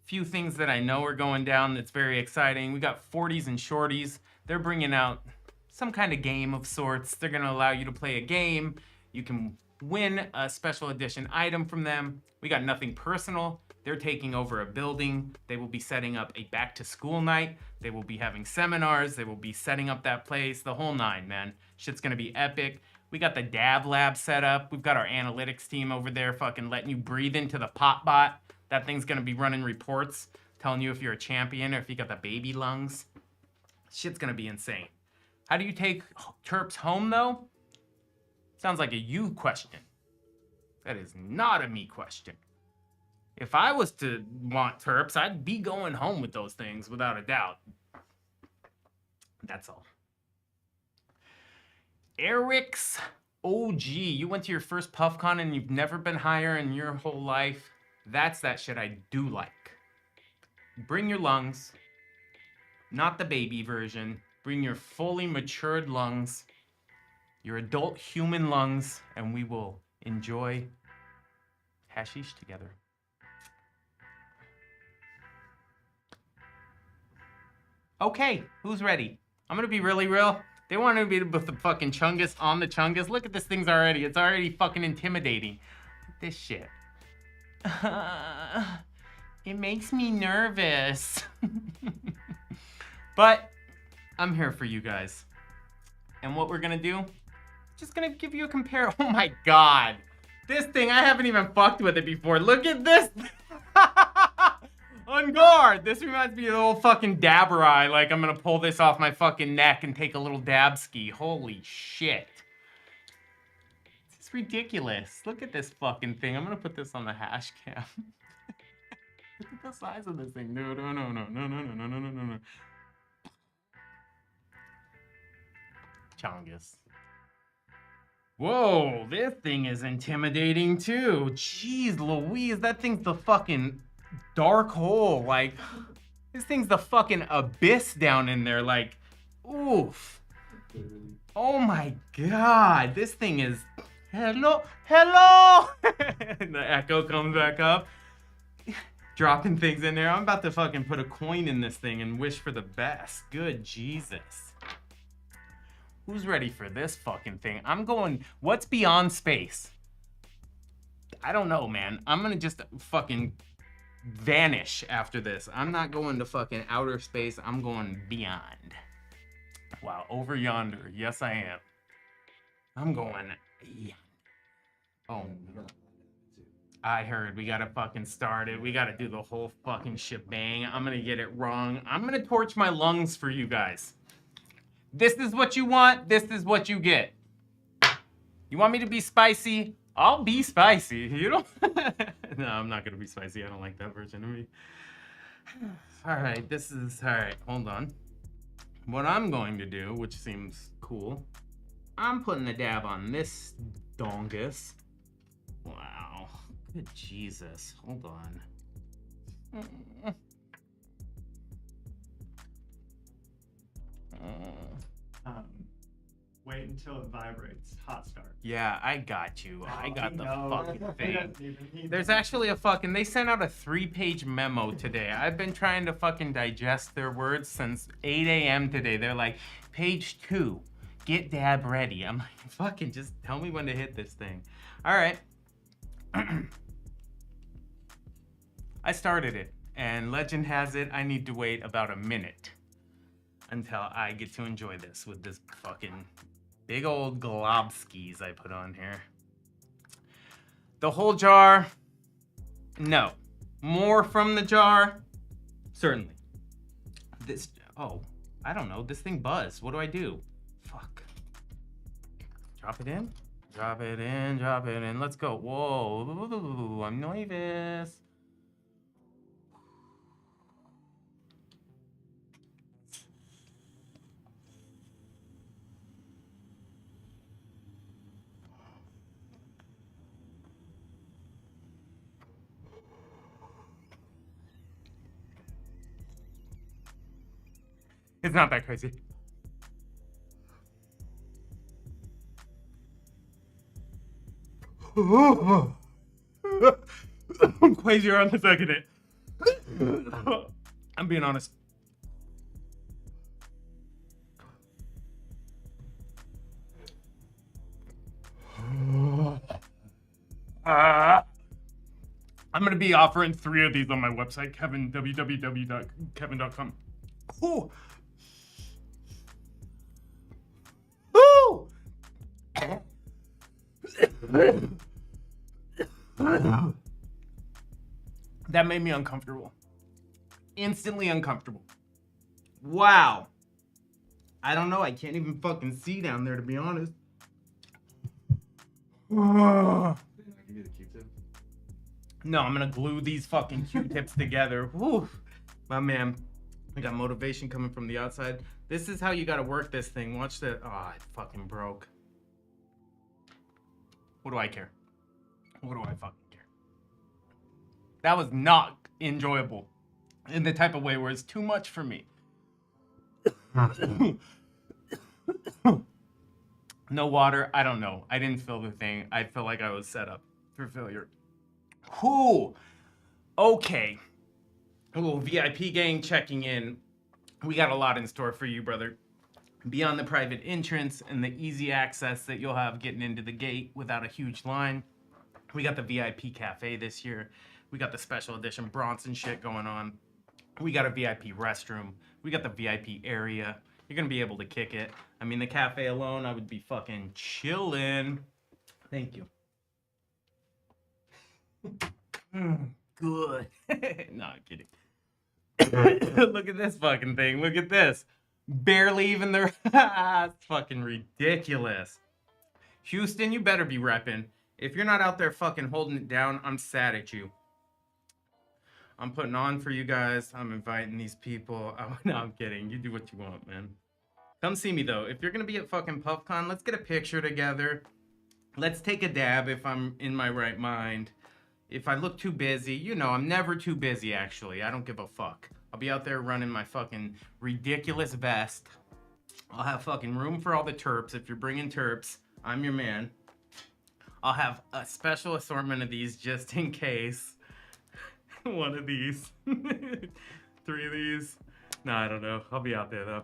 Few things that I know are going down that's very exciting. We got 40s and shorties. They're bringing out some kind of game of sorts. They're going to allow you to play a game. You can win a special edition item from them. We got Nothing Personal. They're taking over a building. They will be setting up a back to school night. They will be having seminars. They will be setting up that place. The whole 9, man. Shit's going to be epic. We got the Dab Lab set up. We've got our analytics team over there fucking letting you breathe into the pop bot. That thing's gonna be running reports, telling you if you're a champion or if you got the baby lungs. Shit's gonna be insane. How do you take terps home though? Sounds like a you question. That is not a me question. If I was to want terps, I'd be going home with those things without a doubt. That's all. Eric's OG. You went to your first PuffCon and you've never been higher in your whole life. That's that shit I do like. Bring your lungs, not the baby version. Bring your fully matured lungs, your adult human lungs, and we will enjoy hashish together. Okay, who's ready? I'm gonna be really real. They wanted me to put the fucking Chungus on the Chungus. Look at this thing's already. It's already fucking intimidating. This shit. It makes me nervous. But I'm here for you guys. And what we're gonna do, just gonna give you a compare. Oh my God. This thing, I haven't even fucked with it before. Look at this. On guard. This reminds me of the old fucking dabber eye. Like I'm gonna pull this off my fucking neck and take a little dab ski. Holy shit. It's ridiculous. Look at this fucking thing. I'm gonna put this on the hash cam. Look at the size of this thing. No. Chongus. Whoa, this thing is intimidating too. Jeez Louise, that thing's the fucking dark hole. Like, this thing's the fucking abyss down in there. Like, oof. Oh my god, this thing is... Hello? And the echo comes back up. Dropping things in there. I'm about to fucking put a coin in this thing and wish for the best. Good Jesus. Who's ready for this fucking thing? I'm going, what's beyond space? I don't know, man. I'm gonna just fucking vanish after this. I'm not going to fucking outer space. I'm going beyond. Wow, over yonder. Yes, I am. I'm going... Oh, no. I heard we gotta fucking start it. We gotta do the whole fucking shebang. I'm gonna get it wrong. I'm gonna torch my lungs for you guys. This is what you want. This is what you get. You want me to be spicy? I'll be spicy. You don't... No, I'm not gonna be spicy. I don't like that version of me. All right, this is... All right, hold on. What I'm going to do, which seems cool, I'm putting a dab on this dongus. Wow. Good Jesus. Hold on. Wait until it vibrates. Hot start. Yeah, I got you. I got the No. fucking thing. There's actually a fucking... They sent out a 3-page memo today. I've been trying to fucking digest their words since 8 a.m. today. They're like, page 2, get dab ready. I'm like, fucking just tell me when to hit this thing. All right. I started it, and legend has it I need to wait about a minute until I get to enjoy this with this fucking big old globskis I put on here. The whole jar, no. More from the jar, certainly. This, oh, I don't know, this thing buzzed. What do I do? Fuck. Drop it in? Drop it in, drop it in. Let's go. Whoa, I'm nervous. It's not that crazy. I'm crazier on the second hit. I'm being honest. I'm gonna be offering 3 of these on my website, www.kevin.com. Ooh. Ooh. That made me uncomfortable. Instantly uncomfortable. Wow. I don't know. I can't even fucking see down there, to be honest. No, I'm gonna glue these fucking Q-tips together. Whew. My man, I got motivation coming from the outside. This is how you gotta work this thing. Watch that. Oh, it fucking broke. What do I care? What do I fucking care? That was not enjoyable in the type of way where it's too much for me. No water. I don't know. I didn't fill the thing. I felt like I was set up for failure. Whew. Okay. A little VIP gang checking in. We got a lot in store for you, brother. Beyond the private entrance and the easy access that you'll have getting into the gate without a huge line, we got the VIP cafe this year. We got the special edition Bronson shit going on. We got a VIP restroom. We got the VIP area. You're gonna be able to kick it. I mean, the cafe alone, I would be fucking chilling. Thank you. Good. No, I'm kidding. Look at this fucking thing. Look at this. Barely even the... It's fucking ridiculous. Houston, you better be repping. If you're not out there fucking holding it down, I'm sad at you. I'm putting on for you guys. I'm inviting these people. Oh, no, I'm kidding. You do what you want, man. Come see me, though. If you're going to be at fucking PuffCon, let's get a picture together. Let's take a dab if I'm in my right mind. If I look too busy, you know, I'm never too busy, actually. I don't give a fuck. I'll be out there running my fucking ridiculous vest. I'll have fucking room for all the terps. If you're bringing terps, I'm your man. I'll have a special assortment of these just in case. One of these. 3 of these. No, I don't know. I'll be out there, though.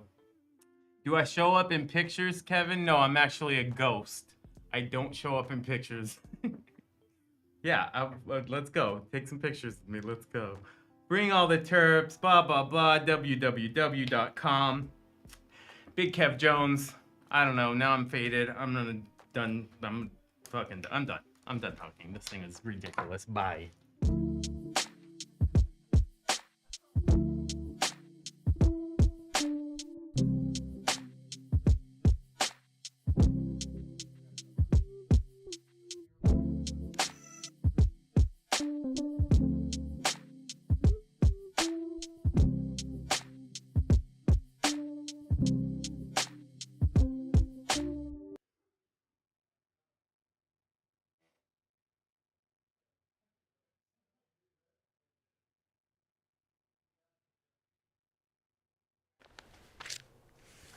Do I show up in pictures, Kevin? No, I'm actually a ghost. I don't show up in pictures. Yeah, let's go. Take some pictures with me. Let's go. Bring all the terps, blah, blah, blah, www.com. Big Kev Jones. I don't know. Now I'm faded. I'm done. I'm done. I'm done talking. This thing is ridiculous. Bye.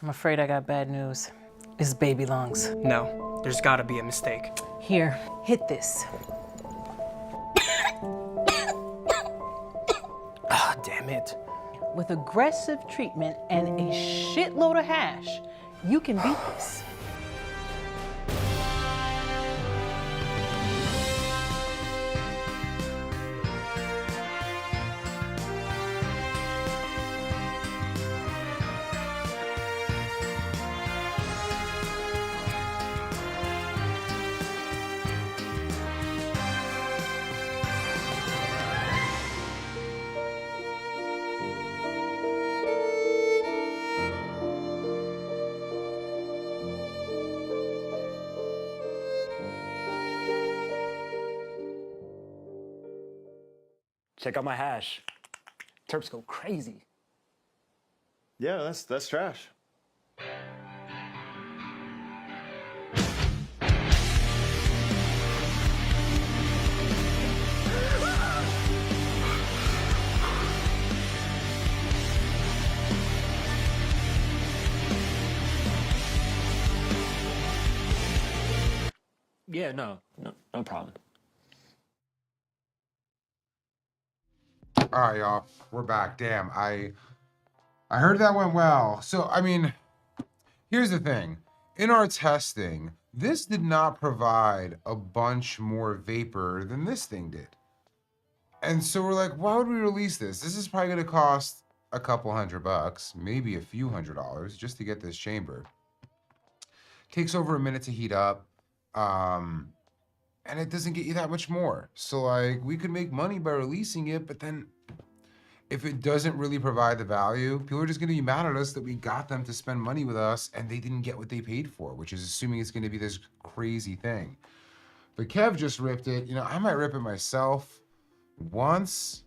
I'm afraid I got bad news. It's baby lungs. No, there's gotta be a mistake. Here, hit this. Ah, damn it. With aggressive treatment and a shitload of hash, you can beat this. Check out my hash. Terps go crazy. Yeah, that's trash. Yeah, no problem. All right, y'all. We're back. Damn, I heard that went well. So, I mean, here's the thing. In our testing, this did not provide a bunch more vapor than this thing did. And so we're like, why would we release this? This is probably going to cost a couple $100, maybe a few $100 just to get this chamber. Takes over a minute to heat up. And it doesn't get you that much more. So like we could make money by releasing it, but then if it doesn't really provide the value, people are just gonna be mad at us that we got them to spend money with us and they didn't get what they paid for, which is assuming it's gonna be this crazy thing. But Kev just ripped it. You know, I might rip it myself once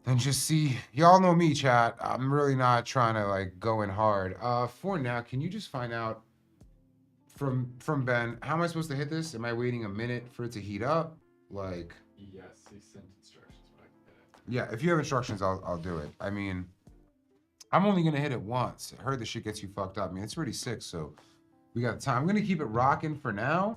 and just see. Y'all know me, chat. I'm really not trying to like go in hard. For now, can you just find out from Ben, how am I supposed to hit this? Am I waiting a minute for it to heat up? Like, Yes, he sent instructions, but I can get it. yeah, if you have instructions, I'll do it. I mean, I'm only gonna hit it once. I heard the shit gets you fucked up. I mean, it's already 6, so we got time. I'm gonna keep it rocking for now,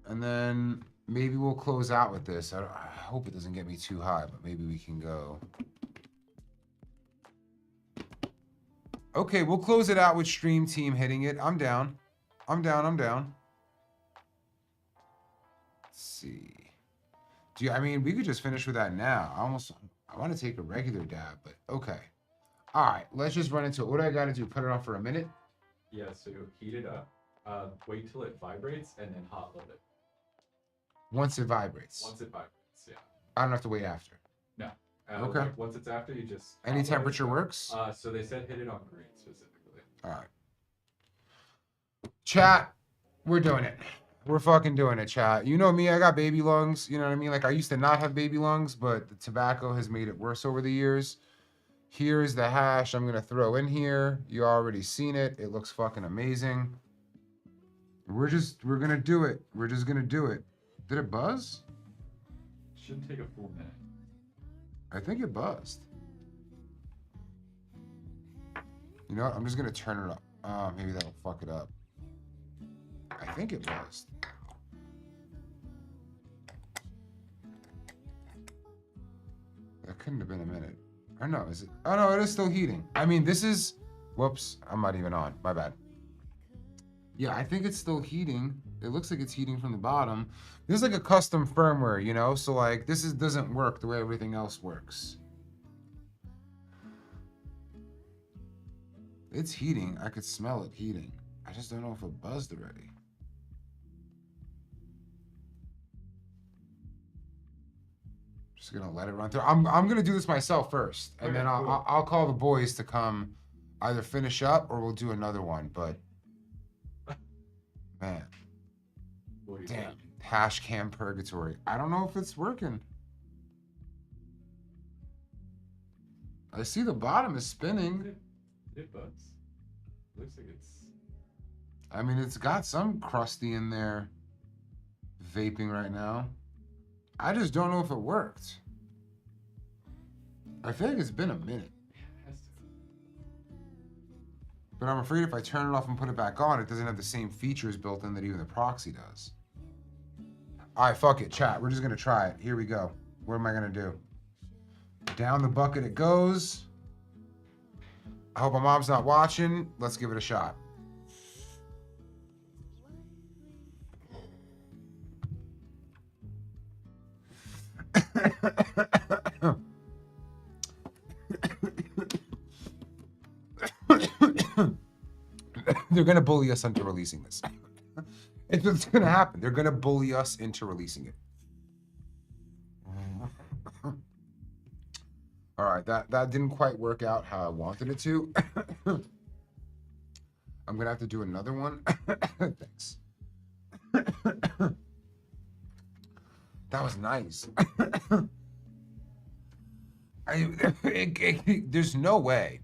and then maybe we'll close out with this. I hope it doesn't get me too high, but maybe we can go. Okay, we'll close it out with Stream Team hitting it. I'm down. I'm down. Let's see. I mean, we could just finish with that now. I want to take a regular dab, but okay. All right, let's just run into it. What do I got to do? Put it on for a minute? Yeah, so heat it up, wait till it vibrates, and then hot load it. Once it vibrates. Once it vibrates, yeah. I don't have to wait after. No. Okay. Like once it's after, you just... Any temperature works? So they said hit it on green specifically. All right. Chat, we're doing it. We're fucking doing it, chat. You know me, I got baby lungs. You know what I mean? Like, I used to not have baby lungs, but the tobacco has made it worse over the years. Here's the hash I'm gonna throw in here. You already seen it. It looks fucking amazing. We're gonna do it. We're just gonna do it. Did it buzz? Shouldn't take a full minute. I think it buzzed. You know what? I'm just gonna turn it up. Maybe that'll fuck it up. I think it buzzed. That couldn't have been a minute. Or no, is it? Oh no, it is still heating. I mean, this is, whoops, I'm not even on, my bad. Yeah, I think it's still heating. It looks like it's heating from the bottom. This is like a custom firmware, you know? So like, doesn't work the way everything else works. It's heating, I could smell it heating. I just don't know if it buzzed already. Just gonna let it run through. I'm gonna do this myself first, and then I'll call the boys to come either finish up or we'll do another one. But man, damn, hash cam purgatory. I don't know if it's working. I see the bottom is spinning. It buzz. Looks like it's. I mean, it's got some crusty in there vaping right now. I just don't know if it worked. I feel like it's been a minute. But I'm afraid if I turn it off and put it back on, it doesn't have the same features built in that even the proxy does. All right, fuck it, chat. We're just gonna try it. Here we go. What am I gonna do? Down the bucket it goes. I hope my mom's not watching. Let's give it a shot. They're gonna bully us into releasing this. It's what's gonna happen. They're gonna bully us into releasing it. All right, that didn't quite work out how I wanted it to. I'm gonna have to do another one. Thanks. That was nice. There's no way.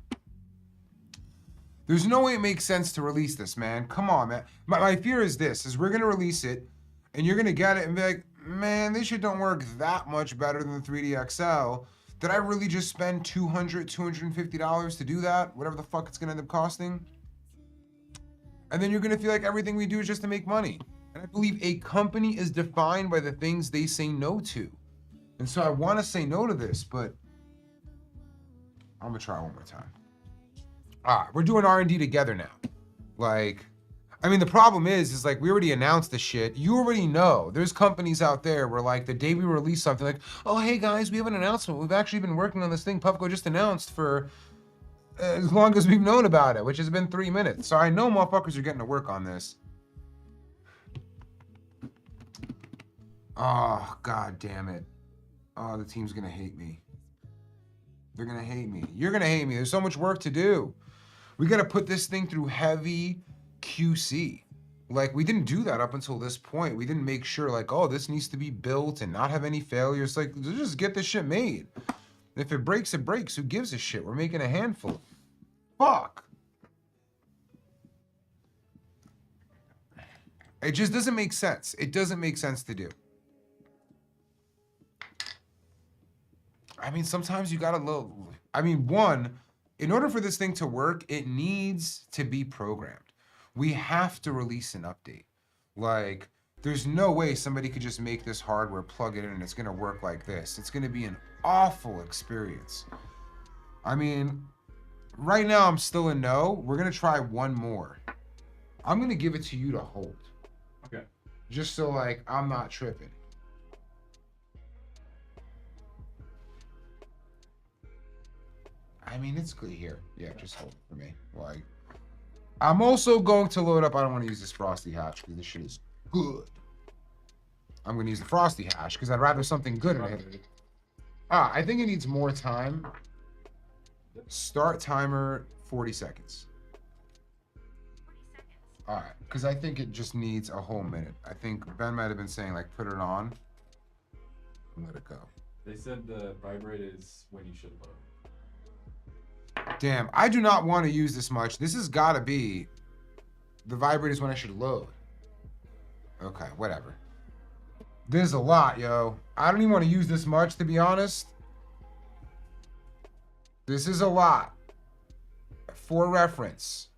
There's no way it makes sense to release this, man. Come on, man. My fear is this, is we're gonna release it, and you're gonna get it and be like, man, this shit don't work that much better than the 3D XL. Did I really just spend $200, $250 to do that? Whatever the fuck it's gonna end up costing? And then you're gonna feel like everything we do is just to make money. And I believe a company is defined by the things they say no to. And so I wanna say no to this, but I'm gonna try one more time. All right, we're doing R&D together now. Like, I mean, the problem is like we already announced the shit. You already know. There's companies out there where like the day we release something like, oh, hey guys, we have an announcement. We've actually been working on this thing Puffco just announced for as long as we've known about it, which has been 3 minutes. So I know motherfuckers are getting to work on this. Oh, God damn it. Oh, the team's gonna hate me. They're gonna hate me. You're gonna hate me. There's so much work to do. We gotta put this thing through heavy QC. Like, we didn't do that up until this point. We didn't make sure, like, oh, this needs to be built and not have any failures. Like, just get this shit made. If it breaks, it breaks. Who gives a shit? We're making a handful. Fuck. It just doesn't make sense. It doesn't make sense to do. I mean, sometimes you gotta look. I mean, one, in order for this thing to work, it needs to be programmed. We have to release an update. Like, there's no way somebody could just make this hardware, plug it in, and it's gonna work like this. It's gonna be an awful experience. I mean, right now I'm still a no. We're gonna try one more. I'm gonna give it to you to hold. Okay. Just so, like, I'm not tripping. I mean, it's clear here. Yeah, just hold it for me. Like, I'm also going to load up. I don't want to use this frosty hash because this shit is good. I'm going to use the frosty hash because I'd rather something good in it. I think it needs more time. Start timer 40 seconds. All right, because I think it just needs a whole minute. I think Ben might have been saying like put it on and let it go. They said the vibrate is when you should load. Damn, I do not want to use this much. This has got to be the vibrate is when I should load. Okay, whatever. This is a lot, yo. I don't even want to use this much, to be honest. This is a lot. For reference,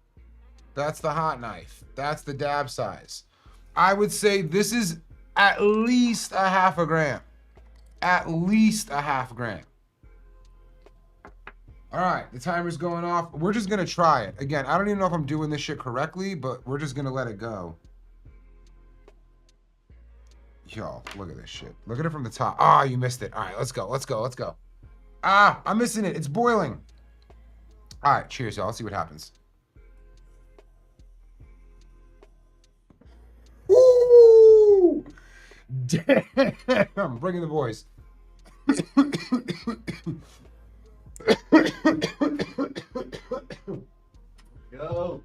that's the hot knife. That's the dab size. I would say this is at least a half a gram. At least a half gram. All right, the timer's going off. We're just going to try it. Again, I don't even know if I'm doing this shit correctly, but we're just going to let it go. Yo, look at this shit. Look at it from the top. Ah, you missed it. All right, let's go. Let's go. Let's go. Ah, I'm missing it. It's boiling. All right, cheers, y'all. Let's see what happens. Woo! Damn. Bringing the boys. Go.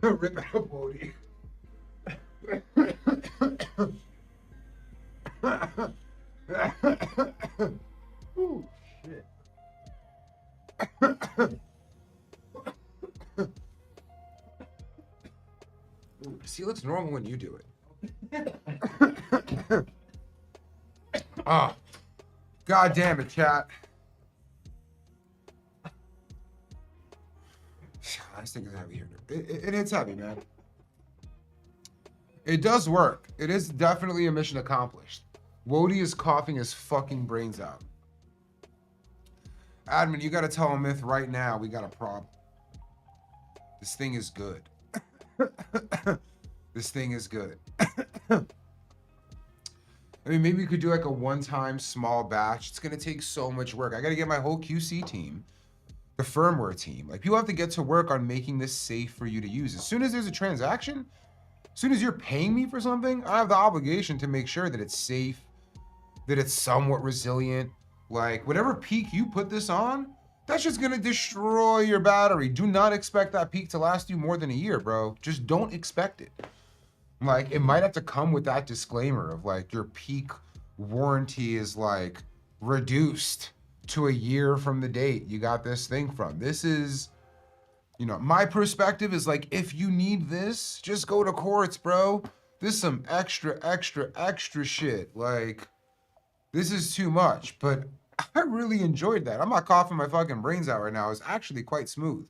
Rip it up, Wody. Ooh, shit. See, it looks normal when you do it. Oh, God damn it, chat. This thing is heavy here. It's heavy, man. It does work. It is definitely a mission accomplished. Wody is coughing his fucking brains out. Admin, you gotta tell a myth right now. We got a problem. This thing is good. This thing is good. I mean, maybe we could do like a one-time small batch. It's gonna take so much work. I gotta get my whole QC team, the firmware team. Like, people have to get to work on making this safe for you to use. As soon as there's a transaction, as soon as you're paying me for something, I have the obligation to make sure that it's safe, that it's somewhat resilient. Like, whatever peak you put this on, that's just gonna destroy your battery. Do not expect that peak to last you more than a year, bro. Just don't expect it. Like, it might have to come with that disclaimer of like, your peak warranty is like reduced to a year from the date you got this thing from. This is, you know, my perspective is like, if you need this, just go to Quartz, bro. This is some extra shit. Like, this is too much, but I really enjoyed that. I'm not coughing my fucking brains out right now. It's actually quite smooth.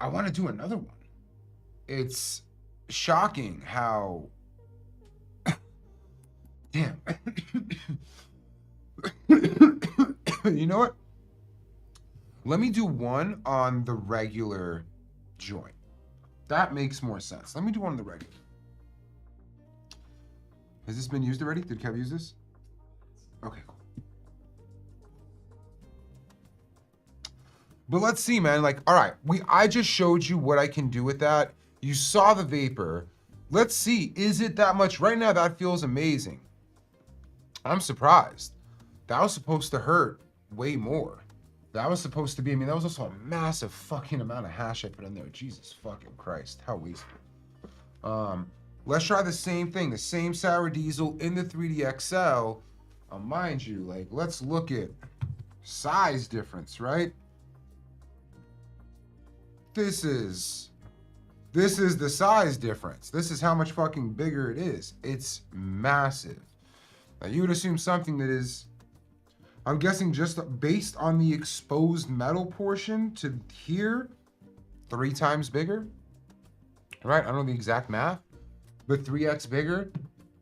I want to do another one. It's shocking how... Damn. You know what? Let me do one on the regular joint. That makes more sense. Let me do one on the regular. Has this been used already? Did Kev use this? Okay, cool. But let's see, man. Like, all right, I just showed you what I can do with that. You saw the vapor. Let's see, is it that much? Right now, that feels amazing. I'm surprised. That was supposed to hurt way more. That was supposed to be, I mean, that was also a massive fucking amount of hash I put in there. Jesus fucking Christ, how wasteful. Let's try the same thing, the same sour diesel in the 3D XL. Mind you, like, let's look at size difference, right? This is the size difference. This is how much fucking bigger it is. It's massive. Now, you would assume something that is, I'm guessing just based on the exposed metal portion to here, 3 times bigger, right? I don't know the exact math, but 3x bigger.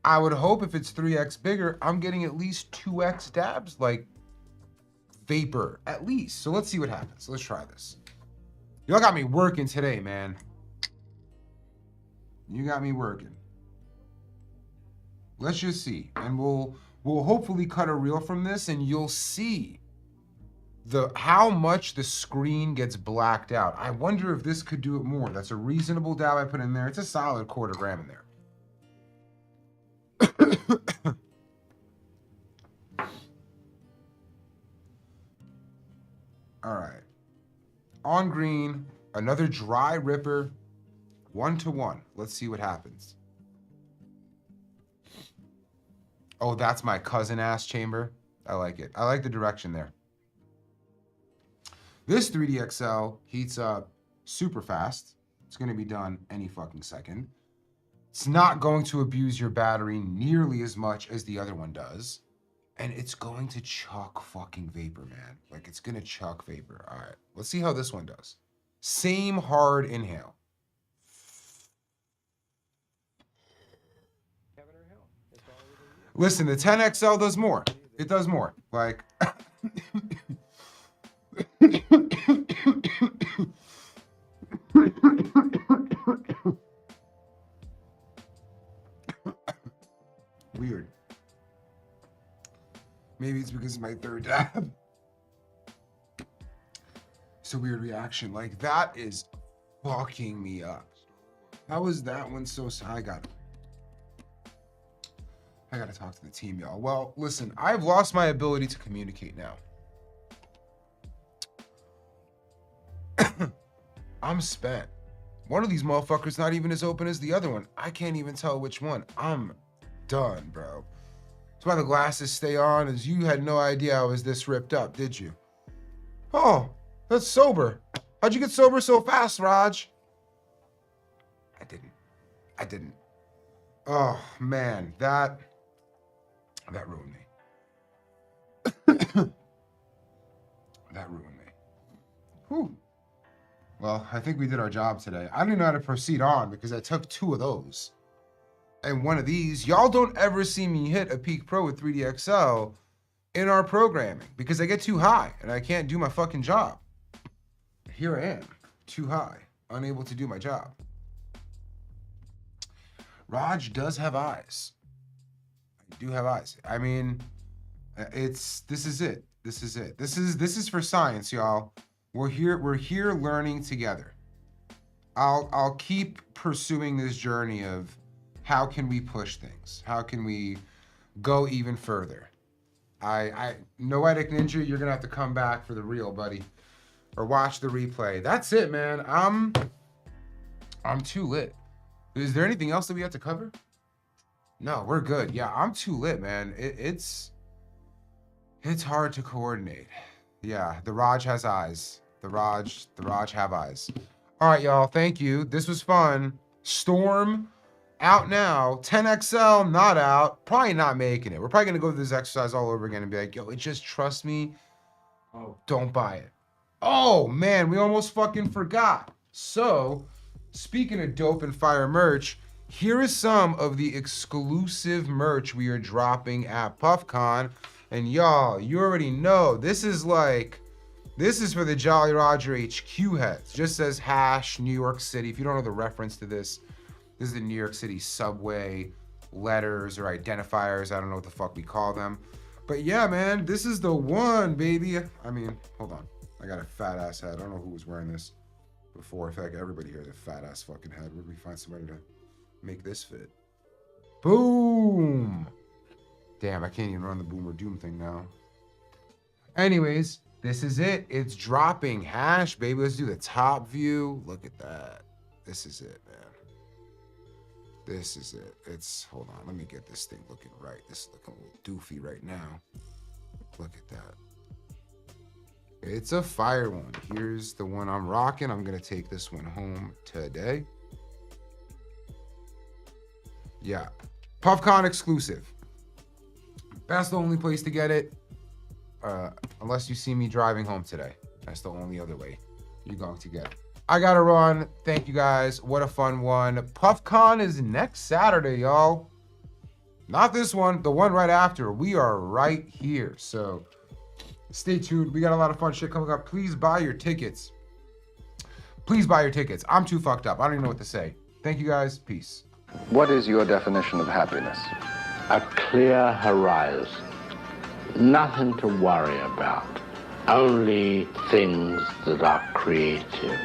I would hope if it's 3x bigger, I'm getting at least 2x dabs, like vapor, at least. So let's see what happens. Let's try this. Y'all got me working today, man. You got me working. Let's just see. And we'll hopefully cut a reel from this and you'll see how much the screen gets blacked out. I wonder if this could do it more. That's a reasonable dab I put in there. It's a solid 1/4 gram in there. All right. On green, another dry ripper, 1-1. Let's see what happens. Oh, that's my cousin ass chamber. I like it. I like the direction there. This 3DXL heats up super fast. It's going to be done any fucking second. It's not going to abuse your battery nearly as much as the other one does. And it's going to chuck fucking vapor, man. Like, it's going to chuck vapor. All right, let's see how this one does. Same hard inhale. Listen, the 10XL does more. It does more. Like, weird. Maybe it's because it's my third dab. It's a weird reaction. Like, that is fucking me up. How is that one so... I gotta talk to the team, y'all. Well, listen, I've lost my ability to communicate now. I'm spent. One of these motherfuckers not even as open as the other one. I can't even tell which one. I'm done, bro. That's why the glasses stay on, is you had no idea I was this ripped up, did you? Oh, that's sober. How'd you get sober so fast, Raj? I didn't. Oh, man, that ruined me. That ruined me. Whew. Well, I think we did our job today. I don't even know how to proceed on because I took 2 of those. And one of these, y'all don't ever see me hit a peak pro with 3DXL in our programming because I get too high and I can't do my fucking job. Here I am, too high, unable to do my job. Raj does have eyes. I do have eyes. I mean, this is it. This is for science, y'all. We're here learning together. I'll keep pursuing this journey of how can we push things? How can we go even further? Noetic Ninja, you're gonna have to come back for the real, buddy. Or watch the replay. That's it, man. I'm too lit. Is there anything else that we have to cover? No, we're good. Yeah, I'm too lit, man. It's hard to coordinate. Yeah, the Raj has eyes. The Raj have eyes. All right, y'all. Thank you. This was fun. Storm out now. 10XL not out. Probably not making it. We're probably gonna go through this exercise all over again and be like, yo, just trust me. Oh, don't buy it. Oh man, we almost fucking forgot. So, speaking of dope and fire merch, here is some of the exclusive merch we are dropping at PuffCon. And y'all, you already know, this is for the Jolly Roger HQ heads. Just says hash New York City. If you don't know the reference to this is the New York City subway letters or identifiers. I don't know what the fuck we call them. But yeah, man, this is the one, baby. I mean, hold on. I got a fat ass head. I don't know who was wearing this before. I feel like everybody here has a fat ass fucking head. Where do we find somebody to make this fit? Boom. Damn, I can't even run the Boomer Doom thing now. Anyways, this is it. It's dropping. Hash, baby. Let's do the top view. Look at that. This is it, man. This is it. Hold on. Let me get this thing looking right. This is looking a little doofy right now. Look at that. It's a fire one. Here's the one I'm rocking. I'm going to take this one home today. Yeah. PuffCon exclusive. That's the only place to get it. Unless you see me driving home today. That's the only other way you're going to get it. I gotta run. Thank you guys. What a fun one. PuffCon is next Saturday, y'all. Not this one, the one right after. We are right here. So stay tuned. We got a lot of fun shit coming up. Please buy your tickets. Please buy your tickets. I'm too fucked up. I don't even know what to say. Thank you guys. Peace. What is your definition of happiness? A clear horizon. Nothing to worry about. Only things that are creative.